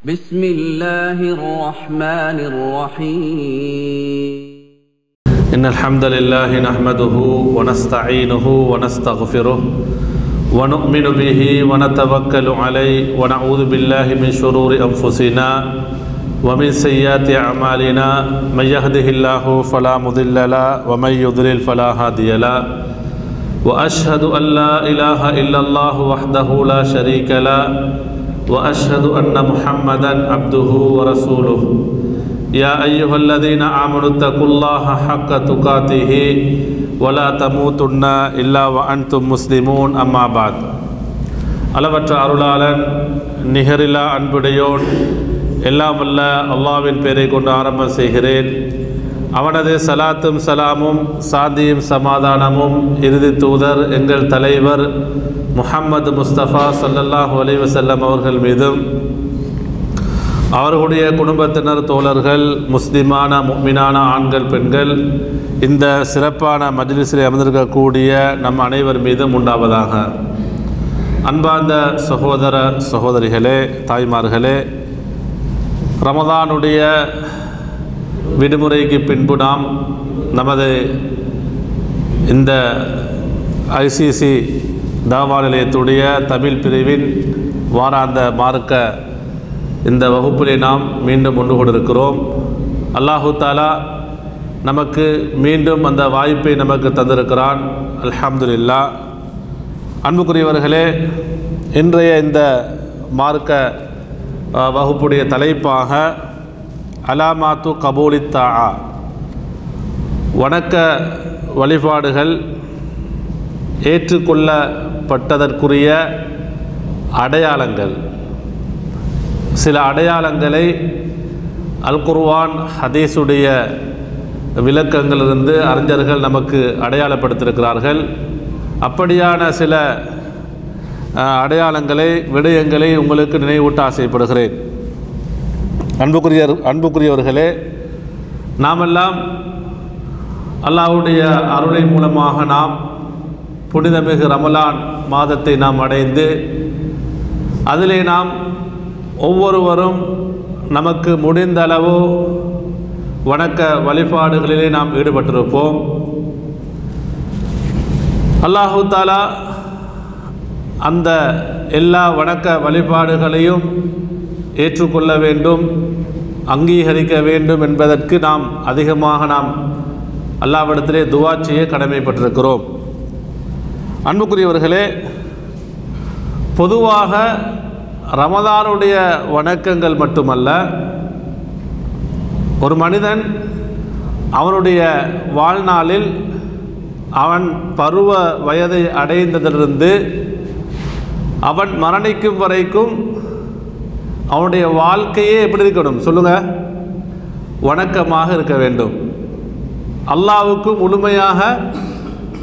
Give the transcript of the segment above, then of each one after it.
بسم الله الرحمن الرحيم إن الحمد لله نحمده ونستعينه ونستغفره ونؤمن به ونتوكل عليه ونعوذ بالله من شرور أنفسنا ومن سيئات أعمالنا من يهده الله فلا مضل له ومن يضلل فلا هادي له وأشهد أن لا إله إلا الله وحده لا شريك له وأشهد أن محمدا عبده ورسوله يا أيها الذين آمنوا اتقوا الله حق تقاته ولا تموتن إلا وأنتم مسلمون أما بعد அளவற்ற அருளாளன் நிகரில்லா அன்புடையோன் எல்லாம் வல்ல அல்லாஹ்வின் பெயரை கொண்டு ஆரம்பம் செய்கிறேன். அவனது சலாத்தும் சலாமும் சாந்தியும் சமாதானமும் இறுதி தூதர் எங்கள் தலைவர் முஹம்மது முஸ்தபா ஸல்லல்லாஹு அலைஹி வஸல்லம் அவர்கள் மீதும் அவர்களுடைய குடும்பத்தினர் தோழர்கள் முஸ்லிமான முஃமினான ஆண்கள் பெண்கள் இந்த சிறப்பான மஜ்லிஸில் அமர்ந்திருக்கக்கூடிய நம் அனைவர் மீதும் உண்டாவதாக. அன்பார்ந்த சகோதர சகோதரிகளே, தாய்மார்களே, ரமதானுடைய விடுமுறைக்கு பின்பு நாம் நமது இந்த ஐசிசி தாவா நிலையத்துடைய தமிழ் பிரிவின் வாராந்த மார்க்க இந்த வகுப்பிலே நாம் மீண்டும் ஒன்று கொண்டிருக்கிறோம். அல்லாஹு தாலா நமக்கு மீண்டும் அந்த வாய்ப்பை நமக்கு தந்திருக்கிறான். அல்ஹம்துலில்லாஹ். அன்புக்குரியவர்களே, இன்றைய இந்த மார்க்க வகுப்புடைய தலைப்பாக அலாமாத்து கபூலித்தா, வணக்க வழிபாடுகள் ஏற்றுக்கொள்ளப்பட்டதற்குரிய அடையாளங்கள். சில அடையாளங்களை அல் குர்ஆன் ஹதீஸுடைய விளக்கங்களிலிருந்து அறிஞர்கள் நமக்கு அடையாளப்படுத்தியிருக்கிறார்கள். அப்படியான சில அடையாளங்களை விடயங்களை உங்களுக்கு நினைவூட்ட ஆசைப்படுகிறேன். அன்புக்குரியவர்களே, நாமெல்லாம் அல்லாஹ்வுடைய அருளை மூலமாக நாம் புனிதமிகு ரமலான் மாதத்தை நாம் அடைந்து அதிலே நாம் ஒவ்வொருவரும் நமக்கு முடிந்த அளவு வணக்க வழிபாடுகளிலே நாம் ஈடுபட்டிருப்போம். அல்லாஹு தாலா அந்த எல்லா வணக்க வழிபாடுகளையும் ஏற்றுக்கொள்ள வேண்டும், அங்கீகரிக்க வேண்டும் என்பதற்கு நாம் அதிகமாக அல்லாஹ்விடத்திலே துஆ செய்ய கடமைப்பட்டிருக்கிறோம். அன்புக்குரியவர்களே, பொதுவாக ரமதானுடைய வணக்கங்கள் மட்டுமல்ல, ஒரு மனிதன் அவனுடைய வாழ்நாளில் அவன் பருவ வயதை அடைந்ததிலிருந்து அவன் மரணிக்கும் வரைக்கும் அவனுடைய வாழ்க்கையே எப்படி இருக்கணும் சொல்லுங்கள்? வணக்கமாக இருக்க வேண்டும். அல்லாஹ்வுக்கு முழுமையாக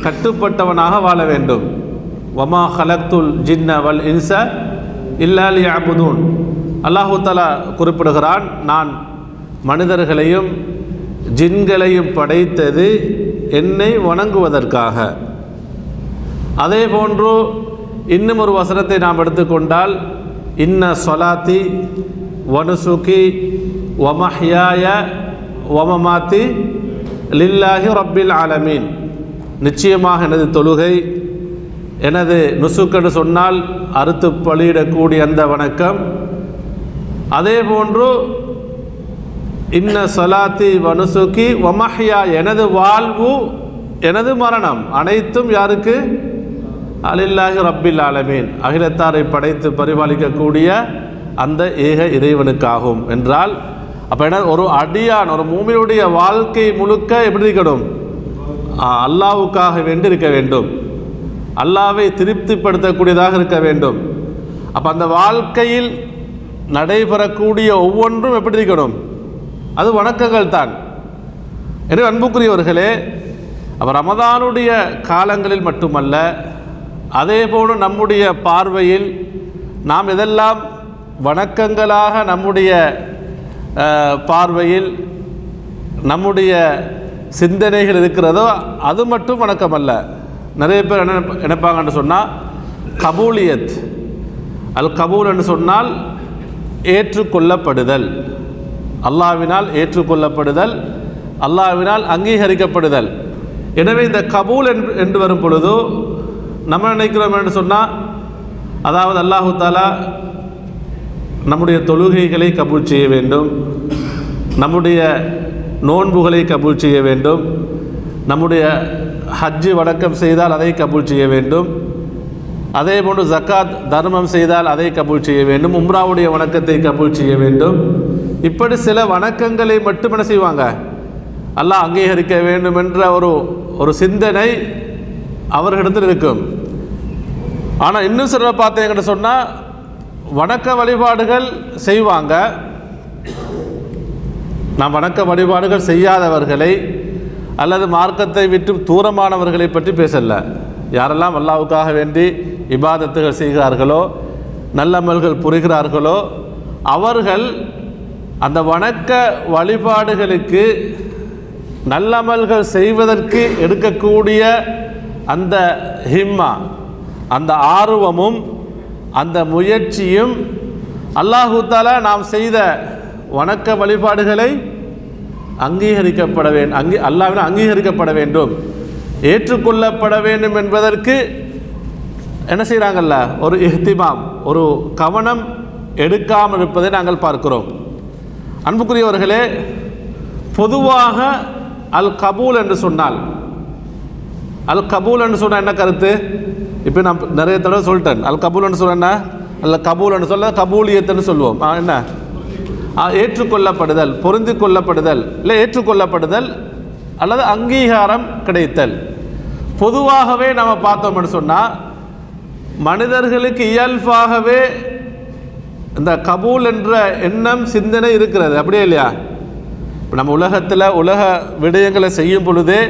கட்டுப்பட்டவனாக வாழ வேண்டும். வமா ஹலக்துல் ஜின்ன வல் இன்ஸ இல்லா லியஅபுதூன். அல்லாஹு தஆலா குறிப்பிடுகிறான், நான் மனிதர்களையும் ஜின்களையும் படைத்தது என்னை வணங்குவதற்காக. அதே போன்று இன்னும் ஒரு வசனத்தை நாம் எடுத்துக்கொண்டால், இன்ன ஸலாத்தி வனுசுகி வமஹ்யாய வமமாத்தி லில்லாஹி ரப்பில் ஆலமீன். நிச்சயமாக எனது தொழுகை, எனது நுசுக்கென்று சொன்னால் அறுத்து பலியிடக்கூடிய அந்த வணக்கம், அதே போன்று இன்ன ஸலாத்தி வனுசுகி வமஹ்யா, எனது வாழ்வு எனது மரணம் அனைத்தும் யாருக்கு? அலில்லாஹி ரப்பில் ஆலமீன், அகிலத்தாரை படைத்து பரிபாலிக்கக்கூடிய அந்த ஏக இறைவனுக்காகும் என்றால், அப்போ என்ன, ஒரு அடியான் ஒரு மூமினுடைய வாழ்க்கை முழுக்க எப்படி இருக்கணும்? அல்லாஹ்வுக்காக வேண்டி இருக்க வேண்டும், அல்லாஹ்வை திருப்திப்படுத்தக்கூடியதாக இருக்க வேண்டும். அப்போ அந்த வாழ்க்கையில் நடைபெறக்கூடிய ஒவ்வொன்றும் எப்படி இருக்கணும்? அது வணக்கங்கள் தான். எனவே அன்புக்குரியவர்களே, அப்போ ரமதானுடைய காலங்களில் மட்டுமல்ல, அதே போன்று நம்முடைய பார்வையில் நாம் எதெல்லாம் வணக்கங்களாக நம்முடைய பார்வையில் நம்முடைய சிந்தனைகள் இருக்கிறதோ அது மட்டும் வணக்கம் அல்ல. நிறைய பேர் என்ன நினைப்பாங்கன்னு சொன்னால், கபூலியத் அல் கபூல் என்று சொன்னால் ஏற்றுக்கொள்ளப்படுதல், அல்லாஹ்வினால் ஏற்றுக்கொள்ளப்படுதல், அல்லாஹ்வினால் அங்கீகரிக்கப்படுதல். எனவே இந்த கபூல் என்று வரும் பொழுது நம்ம நினைக்கிறோம் என்று சொன்னால், அதாவது அல்லாஹு தாலா நம்முடைய தொழுகைகளை கபூல் செய்ய வேண்டும், நம்முடைய நோன்புகளை கபூல் செய்ய வேண்டும், நம்முடைய ஹஜ்ஜு வணக்கம் செய்தால் அதை கபூல் செய்ய வேண்டும், அதே போன்று ஜக்காத் தர்மம் செய்தால் அதை கபூல் செய்ய வேண்டும், உம்ராவுடைய வணக்கத்தை கபூல் செய்ய வேண்டும். இப்படி சில வணக்கங்களை மட்டும் என்ன செய்வாங்க, அல்லாஹ் அங்கீகரிக்க வேண்டும் என்ற ஒரு சிந்தனை அவர்களிடத்தில் இருக்கும். ஆனால் இன்னும் சில பார்த்தீங்கன்னு சொன்னால் வணக்க வழிபாடுகள் செய்வாங்க. நாம் வணக்க வழிபாடுகள் செய்யாதவர்களை அல்லது மார்க்கத்தை விட்டு தூரமானவர்களை பற்றி பேசல. யாரெல்லாம் அல்லாஹ்வுக்காக வேண்டி இபாதத்துகள் செய்கிறார்களோ, நல்லமல்கள் புரிகிறார்களோ, அவர்கள் அந்த வணக்க வழிபாடுகளுக்கு நல்லமல்கள் செய்வதற்கு எடுக்கக்கூடிய அந்த ஹிம்மா, அந்த ஆர்வமும் அந்த முயற்சியும் அல்லாஹு தஆலா நாம் செய்த வணக்க வழிபாடுகளை அங்கீகரிக்கப்பட வேண்டும், அல்லாஹ்வினால் அங்கீகரிக்கப்பட வேண்டும், ஏற்றுக்கொள்ளப்பட வேண்டும் என்பதற்கு என்ன செய்கிறாங்கல்ல, ஒரு இஹ்திமாம், ஒரு கவனம் எடுக்காமல் இருப்பதை நாங்கள் பார்க்கிறோம். அன்புக்குரியவர்களே, பொதுவாக அல் கபூல் என்று சொன்னால், அல் கபூல் என்று சொன்னால் என்ன கருத்து? இப்போ நான் நிறைய தடவை சொல்லிட்டேன். அல் கபூல் என்று சொன்ன அல்ல, கபூல் என்று சொல்ல கபூலியத்துன்னு சொல்லுவோம். என்ன? ஏற்றுக்கொள்ளப்படுதல், பொருந்தி கொள்ளப்படுதல், இல்லை ஏற்றுக்கொள்ளப்படுதல் அல்லது அங்கீகாரம் கிடைத்தல். பொதுவாகவே நம்ம பார்த்தோம்னு சொன்னால் மனிதர்களுக்கு இயல்பாகவே இந்த கபூல் என்ற எண்ணம் சிந்தனை இருக்கிறது, அப்படியே இல்லையா? இப்போ நம்ம உலகத்தில் உலக விடயங்களை செய்யும் பொழுதே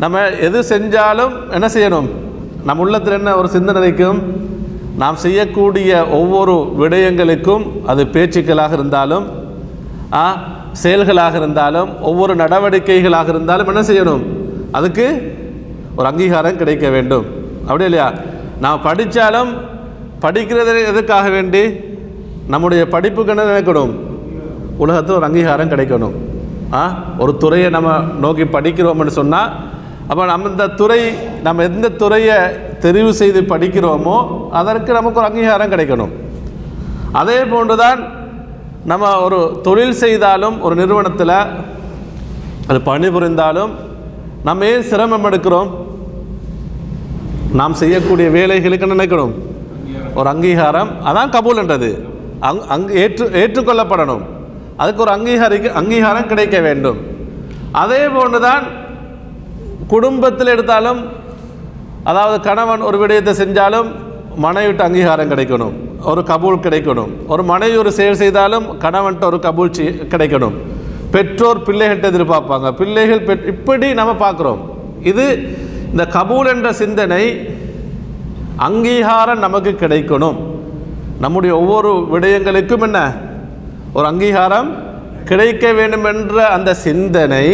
நம்ம எது செஞ்சாலும் என்ன செய்யணும், நம்ம உள்ளத்தில் என்ன ஒரு சிந்தனை இருக்கும், நாம் செய்யக்கூடிய ஒவ்வொரு விடயங்களுக்கும், அது பேச்சுக்களாக இருந்தாலும் செயல்களாக இருந்தாலும் ஒவ்வொரு நடவடிக்கைகளாக இருந்தாலும் என்ன செய்யணும், அதுக்கு ஒரு அங்கீகாரம் கிடைக்க வேண்டும், அப்படியே இல்லையா? நாம் படித்தாலும் படிக்கிறது எதுக்காக வேண்டி, நம்முடைய படிப்புக்கு என்ன நினைக்கணும், உலகத்தில் ஒரு அங்கீகாரம் கிடைக்கணும். ஒரு துறையை நம்ம நோக்கி படிக்கிறோம்னு சொன்னால், அப்போ நம்ம இந்த துறை, நம்ம எந்த துறையை தெரிவு செய்து படிக்கிறோமோ அதற்கு நமக்கு ஒரு அங்கீகாரம் கிடைக்கணும். அதே போன்று தான் நம்ம ஒரு தொழில் செய்தாலும், ஒரு நிறுவனத்தில் அது பணிபுரிந்தாலும் நம்ம ஏன் சிரமம் எடுக்கிறோம், நாம் செய்யக்கூடிய வேலைகளுக்கு நினைக்கணும் ஒரு அங்கீகாரம். அதான் கபூல் என்றது, ஏற்றுக்கொள்ளப்படணும், அதுக்கு ஒரு அங்கீகாரம் கிடைக்க வேண்டும். அதே போன்று தான் குடும்பத்தில் எடுத்தாலும், அதாவது கணவன் ஒரு விடயத்தை செஞ்சாலும் மனைவிட்டு அங்கீகாரம் கிடைக்கணும், ஒரு கபூல் கிடைக்கணும். ஒரு மனைவி ஒரு செயல் செய்தாலும் கணவன்கிட்ட ஒரு கபூல் கிடைக்கணும். பெற்றோர் பிள்ளைகள்கிட்ட எதிர்பார்ப்பாங்க, பிள்ளைகள் இப்படி நம்ம பார்க்குறோம். இது இந்த கபூல் என்ற சிந்தனை, அங்கீகாரம் நமக்கு கிடைக்கணும். நம்முடைய ஒவ்வொரு விடயங்களுக்கும் என்ன ஒரு அங்கீகாரம் கிடைக்க வேண்டும் என்ற அந்த சிந்தனை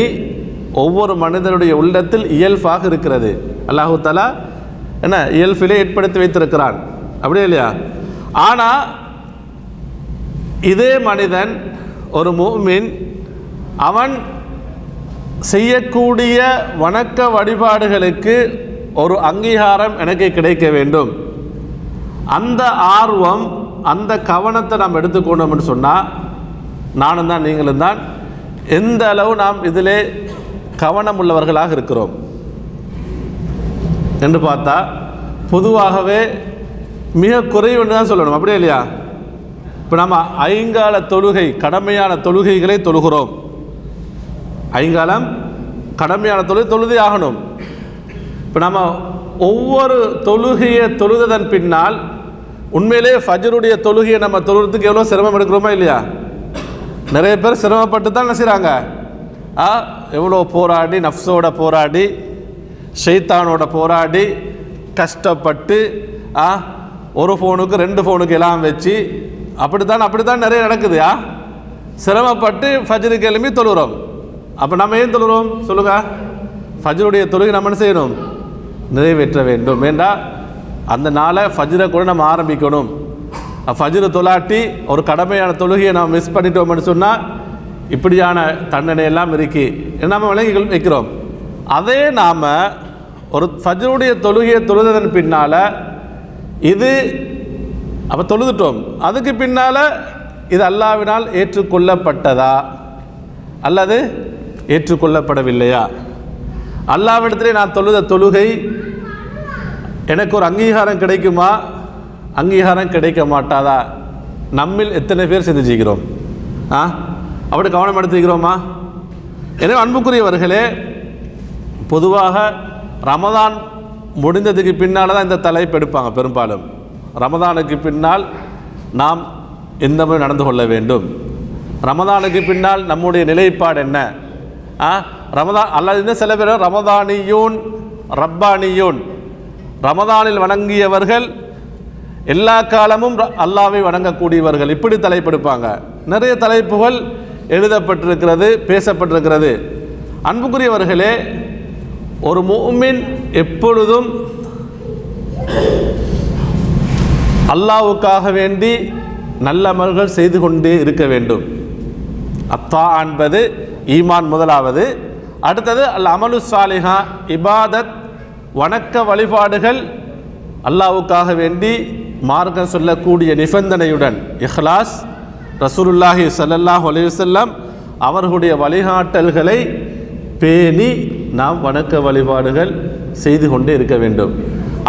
ஒவ்வொரு மனிதனுடைய உள்ளத்தில் இயல்பாக இருக்கிறது. அல்லாஹு தஆலா என்ன இயல்பிலே ஏற்படுத்தி வைத்திருக்கிறான், அப்படியே இல்லையா? ஆனால் இதே மனிதன், ஒரு முஃமின், அவன் செய்யக்கூடிய வணக்க வழிபாடுகளுக்கு ஒரு அங்கீகாரம் எனக்கு கிடைக்க வேண்டும், அந்த ஆர்வம், அந்த கவனத்தை நாம் எடுத்துக்கொண்டோம்னு சொன்னால், நானும் தான் நீங்களும் தான் எந்த அளவு நாம் இதிலே கவனம் உள்ளவர்களாக இருக்கிறோம் என்று பார்த்தா பொதுவாகவே மிக குறைவுன்னு தான் சொல்லணும், அப்படியே இல்லையா? இப்போ நம்ம ஐங்கால தொழுகை, கடமையான தொழுகைகளை தொழுகிறோம். ஐங்காலம் கடமையான தொழுகை ஆகணும். இப்போ நம்ம ஒவ்வொரு தொழுகையை தொழுததன் பின்னால் உண்மையிலே ஃபஜ்ருடைய தொழுகையை நம்ம தொழுகிறதுக்கு எவ்வளோ சிரமம் எடுக்கிறோமா இல்லையா? நிறைய பேர் சிரமப்பட்டு தான் என்ன செய்கிறாங்க, எவ்வளோ போராடி, நஃப்ஸோட போராடி, ஷைத்தானோட போராடி, கஷ்டப்பட்டு ஒரு ஃபோனுக்கு 2 ஃபோனுக்கு எல்லாம் வச்சு அப்படித்தான் நிறைய நடக்குது. சிரமப்பட்டு ஃபஜ்ருக்கு எழுப்பி தொழுகிறோம். அப்போ நம்ம ஏன் தொழுகிறோம் சொல்லுங்க? ஃபஜ்ருடைய தொழுகை நம்ம என்ன செய்யணும், நிறைவேற்ற வேண்டும். வேண்டாம் அந்த நாளை ஃபஜ்ரை கூட நம்ம ஆரம்பிக்கணும். ஃபஜ்ர் தொலாட்டி ஒரு கடமையான தொழுகையை நாம் மிஸ் பண்ணிட்டோம்னு சொன்னால் இப்படியான தண்டனை எல்லாம் இருக்கு நம்ம விளங்கி வைக்கிறோம். அதே நாம் ஒரு ஃபஜ்ருடைய தொழுகையை தொழுததன் பின்னால் இது அப்போ தொழுதுட்டோம், அதுக்கு பின்னால் இது அல்லாஹ்வினால் ஏற்றுக்கொள்ளப்பட்டதா அல்லது ஏற்றுக்கொள்ளப்படவில்லையா? அல்லாஹ்விடத்திலே நான் தொழுத தொழுகை எனக்கு ஒரு அங்கீகாரம் கிடைக்குமா, அங்கீகாரம் கிடைக்க மாட்டாதா? நம்மில் எத்தனை பேர் சிந்திச்சிக்கிறோம்? அப்படி கவனம் எடுத்துக்கிறோமா? எனவே அன்புக்குரியவர்களே, பொதுவாக ரமதான் முடிந்ததுக்கு பின்னால் தான் இந்த தலைப்பு எடுப்பாங்க. பெரும்பாலும் ரமதானுக்கு பின்னால் நாம் எந்த மாதிரி நடந்து கொள்ள வேண்டும், ரமதானுக்கு பின்னால் நம்முடைய நிலைப்பாடு என்ன? ரமதான் அல்லது சில பேர் ரமதானியூன் ரப்பானியூன், ரமதானில் வணங்கியவர்கள் எல்லா காலமும் அல்லாஹ்வை வணங்கக்கூடியவர்கள், இப்படி தலைப்பெடுப்பாங்க. நிறைய தலைப்புகள் எழுதப்பட்டிருக்கிறது, பேசப்பட்டிருக்கிறது. அன்புக்குரியவர்களே, ஒரு முஃமின் எப்பொழுதும் அல்லாஹ்வுக்காக வேண்டி நல்ல அமல்கள் செய்து கொண்டே இருக்க வேண்டும். அத்தா என்பது ஈமான் முதலாவது. அடுத்தது அல் அமலு சாலிஹா, இபாதத் வணக்க வழிபாடுகள் அல்லாஹ்வுக்காக வேண்டி மார்க்கம் சொல்லக்கூடிய நிபந்தனையுடன் இஹ்லாஸ், ரசூலுல்லாஹி ஸல்லல்லாஹு அலைஹி வஸல்லம் அவர்களுடைய வழிகாட்டல்களை பேணி நாம் வணக்க வழிபாடுகள் செய்து கொண்டே இருக்க வேண்டும்.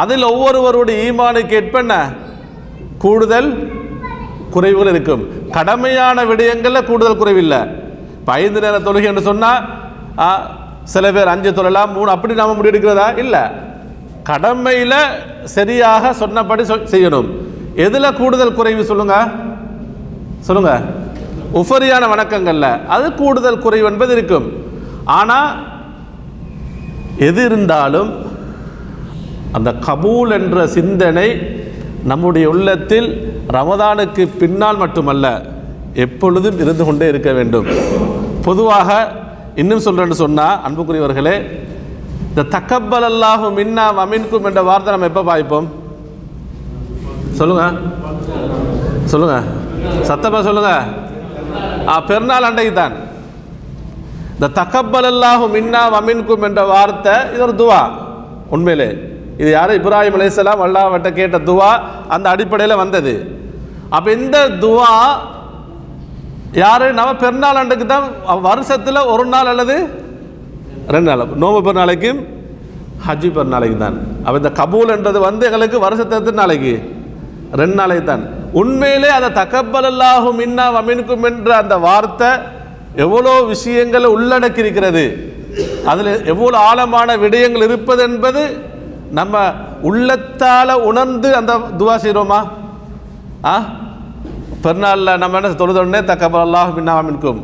அதில் ஒவ்வொருவருடைய ஈமானுக்கு ஏற்ப கூடுதல் குறைவுகள் இருக்கும். கடமையான விடயங்களில் கூடுதல் குறைவில்லை. இப்போ 5 நேர தொழுகை என்று சொன்னால் சில பேர் 5 தொழலாம், 3 அப்படி நாம் முடிவெடுக்கிறதா? இல்லை, கடமையில் சரியாக சொன்னபடி செய்யணும். எதில் கூடுதல் குறைவு சொல்லுங்க சொல்லுங்க? உஃபரியான வணக்கங்களில் அது கூடுதல் குறைவு என்பது இருக்கும். ஆனால் எது இருந்தாலும் அந்த கபூல் என்ற சிந்தனை நம்முடைய உள்ளத்தில் ரமதானுக்கு பின்னால் மட்டுமல்ல எப்பொழுதும் இருந்து கொண்டே இருக்க வேண்டும். பொதுவாக இன்னும் சொல்கிறேன்னு சொன்னால் அன்புக்குரியவர்களே, இந்த தக்கப்பல் அல்லாஹு மின்னா வமின்கும் என்ற வார்த்தை நம்ம எப்போ பாய்ப்போம்? சொல்லுங்க சொல்லுங்க, சத்தமாக சொல்லுங்க. பெருநாள் அன்றைக்கு தான் இந்த தக்கப்பல் அல்லாஹு மின்னா வமின்கும் என்ற வார்த்தை இது ஒரு துவா. உண்மையிலே இது யார்? இப்ராஹிம் அலைஹிஸ்ஸலாம் அல்லாஹ்விட்ட கேட்ட துவா, அந்த அடிப்படையில் வந்தது. அப்போ இந்த துவா யார்? நம்ம பெருநாள் அன்றைக்கு தான், வருஷத்தில் ஒரு நாள் அல்லது 2 நாள், நோம்பு பெருநாளைக்கும் ஹஜ்ஜி பெருநாளைக்கு தான். அப்போ இந்த கபூல் என்றது எங்களுக்கு வருஷத்து நாளைக்கு 2 நாளைக்கு தான். உண்மையிலே அதை தக்கப்பல் அல்லாஹு மின்னா வமின்கும் என்ற அந்த வார்த்தை எவ்வளோ விஷயங்களை உள்ளடக்கி இருக்கிறது, அதில் எவ்வளோ ஆழமான விடயங்கள் இருப்பது என்பது நம்ம உள்ளத்தால் உணர்ந்து அந்த துவா செய்கிறோமா? பெருநாளில் நம்ம என்ன தொழுதொடனே தக்கபல் அல்லாஹு மின்னா வமின்கும்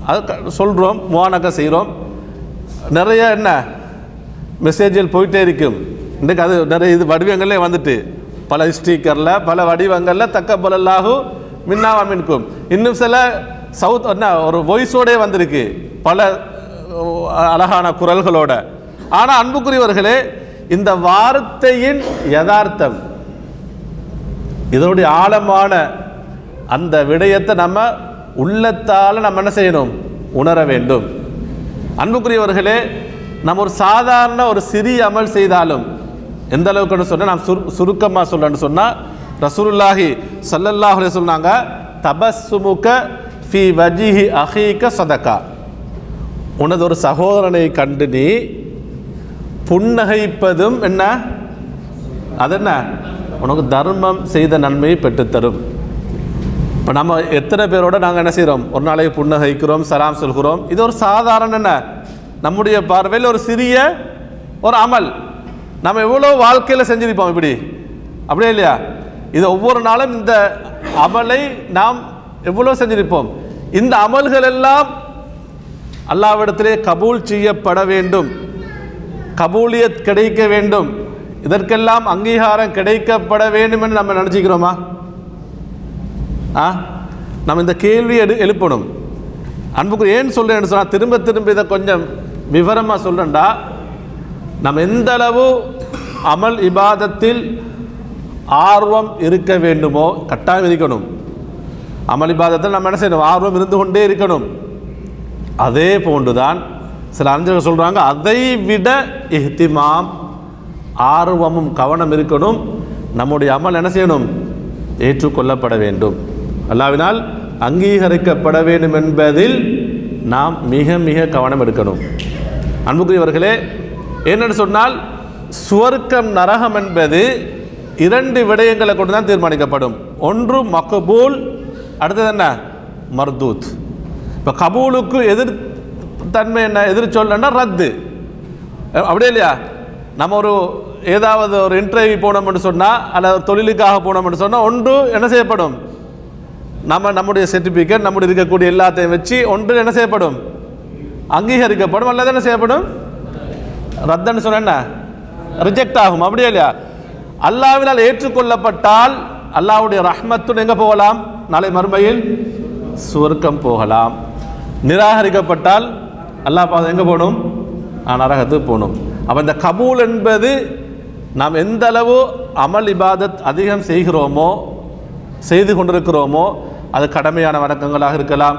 அது சொல்கிறோம், முவானக்கா செய்கிறோம். நிறைய என்ன மெசேஜில் போயிட்டே இருக்கும். இன்றைக்கு அது நிறைய இது வடிவங்களே வந்துட்டு, பல ஸ்டீக்கரில் பல வடிவங்களில் தக்கபல் அல்லாஹு மின்னா வமின்கும். இன்னும் சில சவுத் என்ன ஒரு வாய்ஸோடே வந்திருக்கு, பல அழகான குரல்களோட. ஆனால் அன்புக்குரியவர்களே, இந்த வார்த்தையின் யதார்த்தம், இதனுடைய ஆழமான அந்த விடயத்தை நம்ம உள்ளத்தால் நம்ம என்ன செய்யணும்? உணர வேண்டும். அன்புக்குரியவர்களே, நம்ம ஒரு சாதாரண ஒரு சிறிய அமல் செய்தாலும் எந்த அளவுக்குன்னு சொன்னால், நான் சுருக்கமாக சொல்லணும்னு சொன்னால், ரசூலுல்லாஹி ஸல்லல்லாஹு அலைஹி சொன்னாங்க, தபஸ்ஸுமுக ஃபி வஜ்ஹி அஹீக சதகா. உனது ஒரு சகோதரனை கண்டு நீ புன்னகைப்பதும் என்ன? அது என்ன? உனக்கு தர்மம் செய்த நன்மையை பெற்றுத்தரும். இப்போ நம்ம எத்தனை பேரோட நாங்கள் என்ன செய்கிறோம்? ஒரு நாளைக்கு புன்னகைக்கிறோம், சலாம் சொல்கிறோம். இது ஒரு சாதாரண என்ன, நம்முடைய பார்வையில் ஒரு சிறிய ஒரு அமல். நம்ம எவ்வளோ வாழ்க்கையில் செஞ்சிருப்போம் இப்படி, அப்படியே இல்லையா? இது ஒவ்வொரு நாளும் இந்த அமலை நாம் எவ்வளோ செஞ்சிருப்போம். இந்த அமல்கள் எல்லாம் அல்லாஹ்விடத்திலே கபூல் செய்யப்பட வேண்டும், கபூலியத் கிடைக்க வேண்டும், இதற்கெல்லாம் அங்கீகாரம் கிடைக்கப்பட வேண்டும் என்று நம்ம நினச்சிக்கிறோமா? நம்ம இந்த கேள்வியை எழுப்பணும். அன்புக்கு ஏன் சொல்கிறேன்னு சொன்னால், திரும்ப திரும்ப இதை கொஞ்சம் விவரமாக சொல்கிறேன்டா, நம்ம எந்த அளவு அமல் இபாதத்தில் ஆர்வம் இருக்க வேண்டுமோ கட்டாயம் இருக்கணும். அமல் இபாதத்தில் நம்ம என்ன செய்யணும்? ஆர்வம் இருந்து கொண்டே இருக்கணும். அதே போன்றுதான் சில அறிஞர்கள் சொல்கிறாங்க, அதை விட இஹ்திமாம் ஆர்வமும் கவனம் இருக்கணும். நம்முடைய அமல் என்ன செய்யணும்? ஏற்றுக்கொள்ளப்பட வேண்டும், அல்லாஹ்வினால் அங்கீகரிக்கப்பட வேண்டும் என்பதில் நாம் மிக மிக கவனம் எடுக்கணும். அன்புக்குரியவர்களே, என்னென்னு சொன்னால் சுவர்க்கம் நரகம் என்பது 2 விடயங்களை கொண்டு தான் தீர்மானிக்கப்படும். ஒன்று மக்பூல், அடுத்தது என்ன? மர்தூத். இப்போ கபூலுக்கு எதிர் தன்மை என்ன? எதிர் சொல்லன்னா ரத்து. அப்படியே இல்லையா? நம்ம ஏதாவது ஒரு இன்டர்வியூ போனோம்னு சொன்னால், அல்லது ஒரு தொழிலுக்காக போனோம்னு சொன்னால், ஒன்று என்ன செய்யப்படும்? நம்முடைய சர்டிஃபிகேட், நம்முடைய இருக்கக்கூடிய எல்லாத்தையும் வச்சு ஒன்று என்ன செய்யப்படும்? அங்கீகரிக்கப்படும். அல்லது என்ன செய்யப்படும்? ரத்துன்னு சொன்ன என்ன? ரிஜெக்ட் ஆகும். அப்படியே இல்லையா? அல்லாஹ்வினால் ஏற்றுக்கொள்ளப்பட்டால் அல்லாஹ்வுடைய ரஹ்மத்துன் எங்கே போகலாம்? நாளை மறுமையில் சுவர்க்கம் போகலாம். நிராகரிக்கப்பட்டால் அல்லாஹ் எங்கே போகணும்? நரகத்துக்கு போகணும். அப்போ இந்த கபூல் என்பது நாம் எந்த அளவு அமல் இபாதத் அதிகம் செய்கிறோமோ, செய்து கொண்டிருக்கிறோமோ, அது கடமையான வணக்கங்களாக இருக்கலாம்,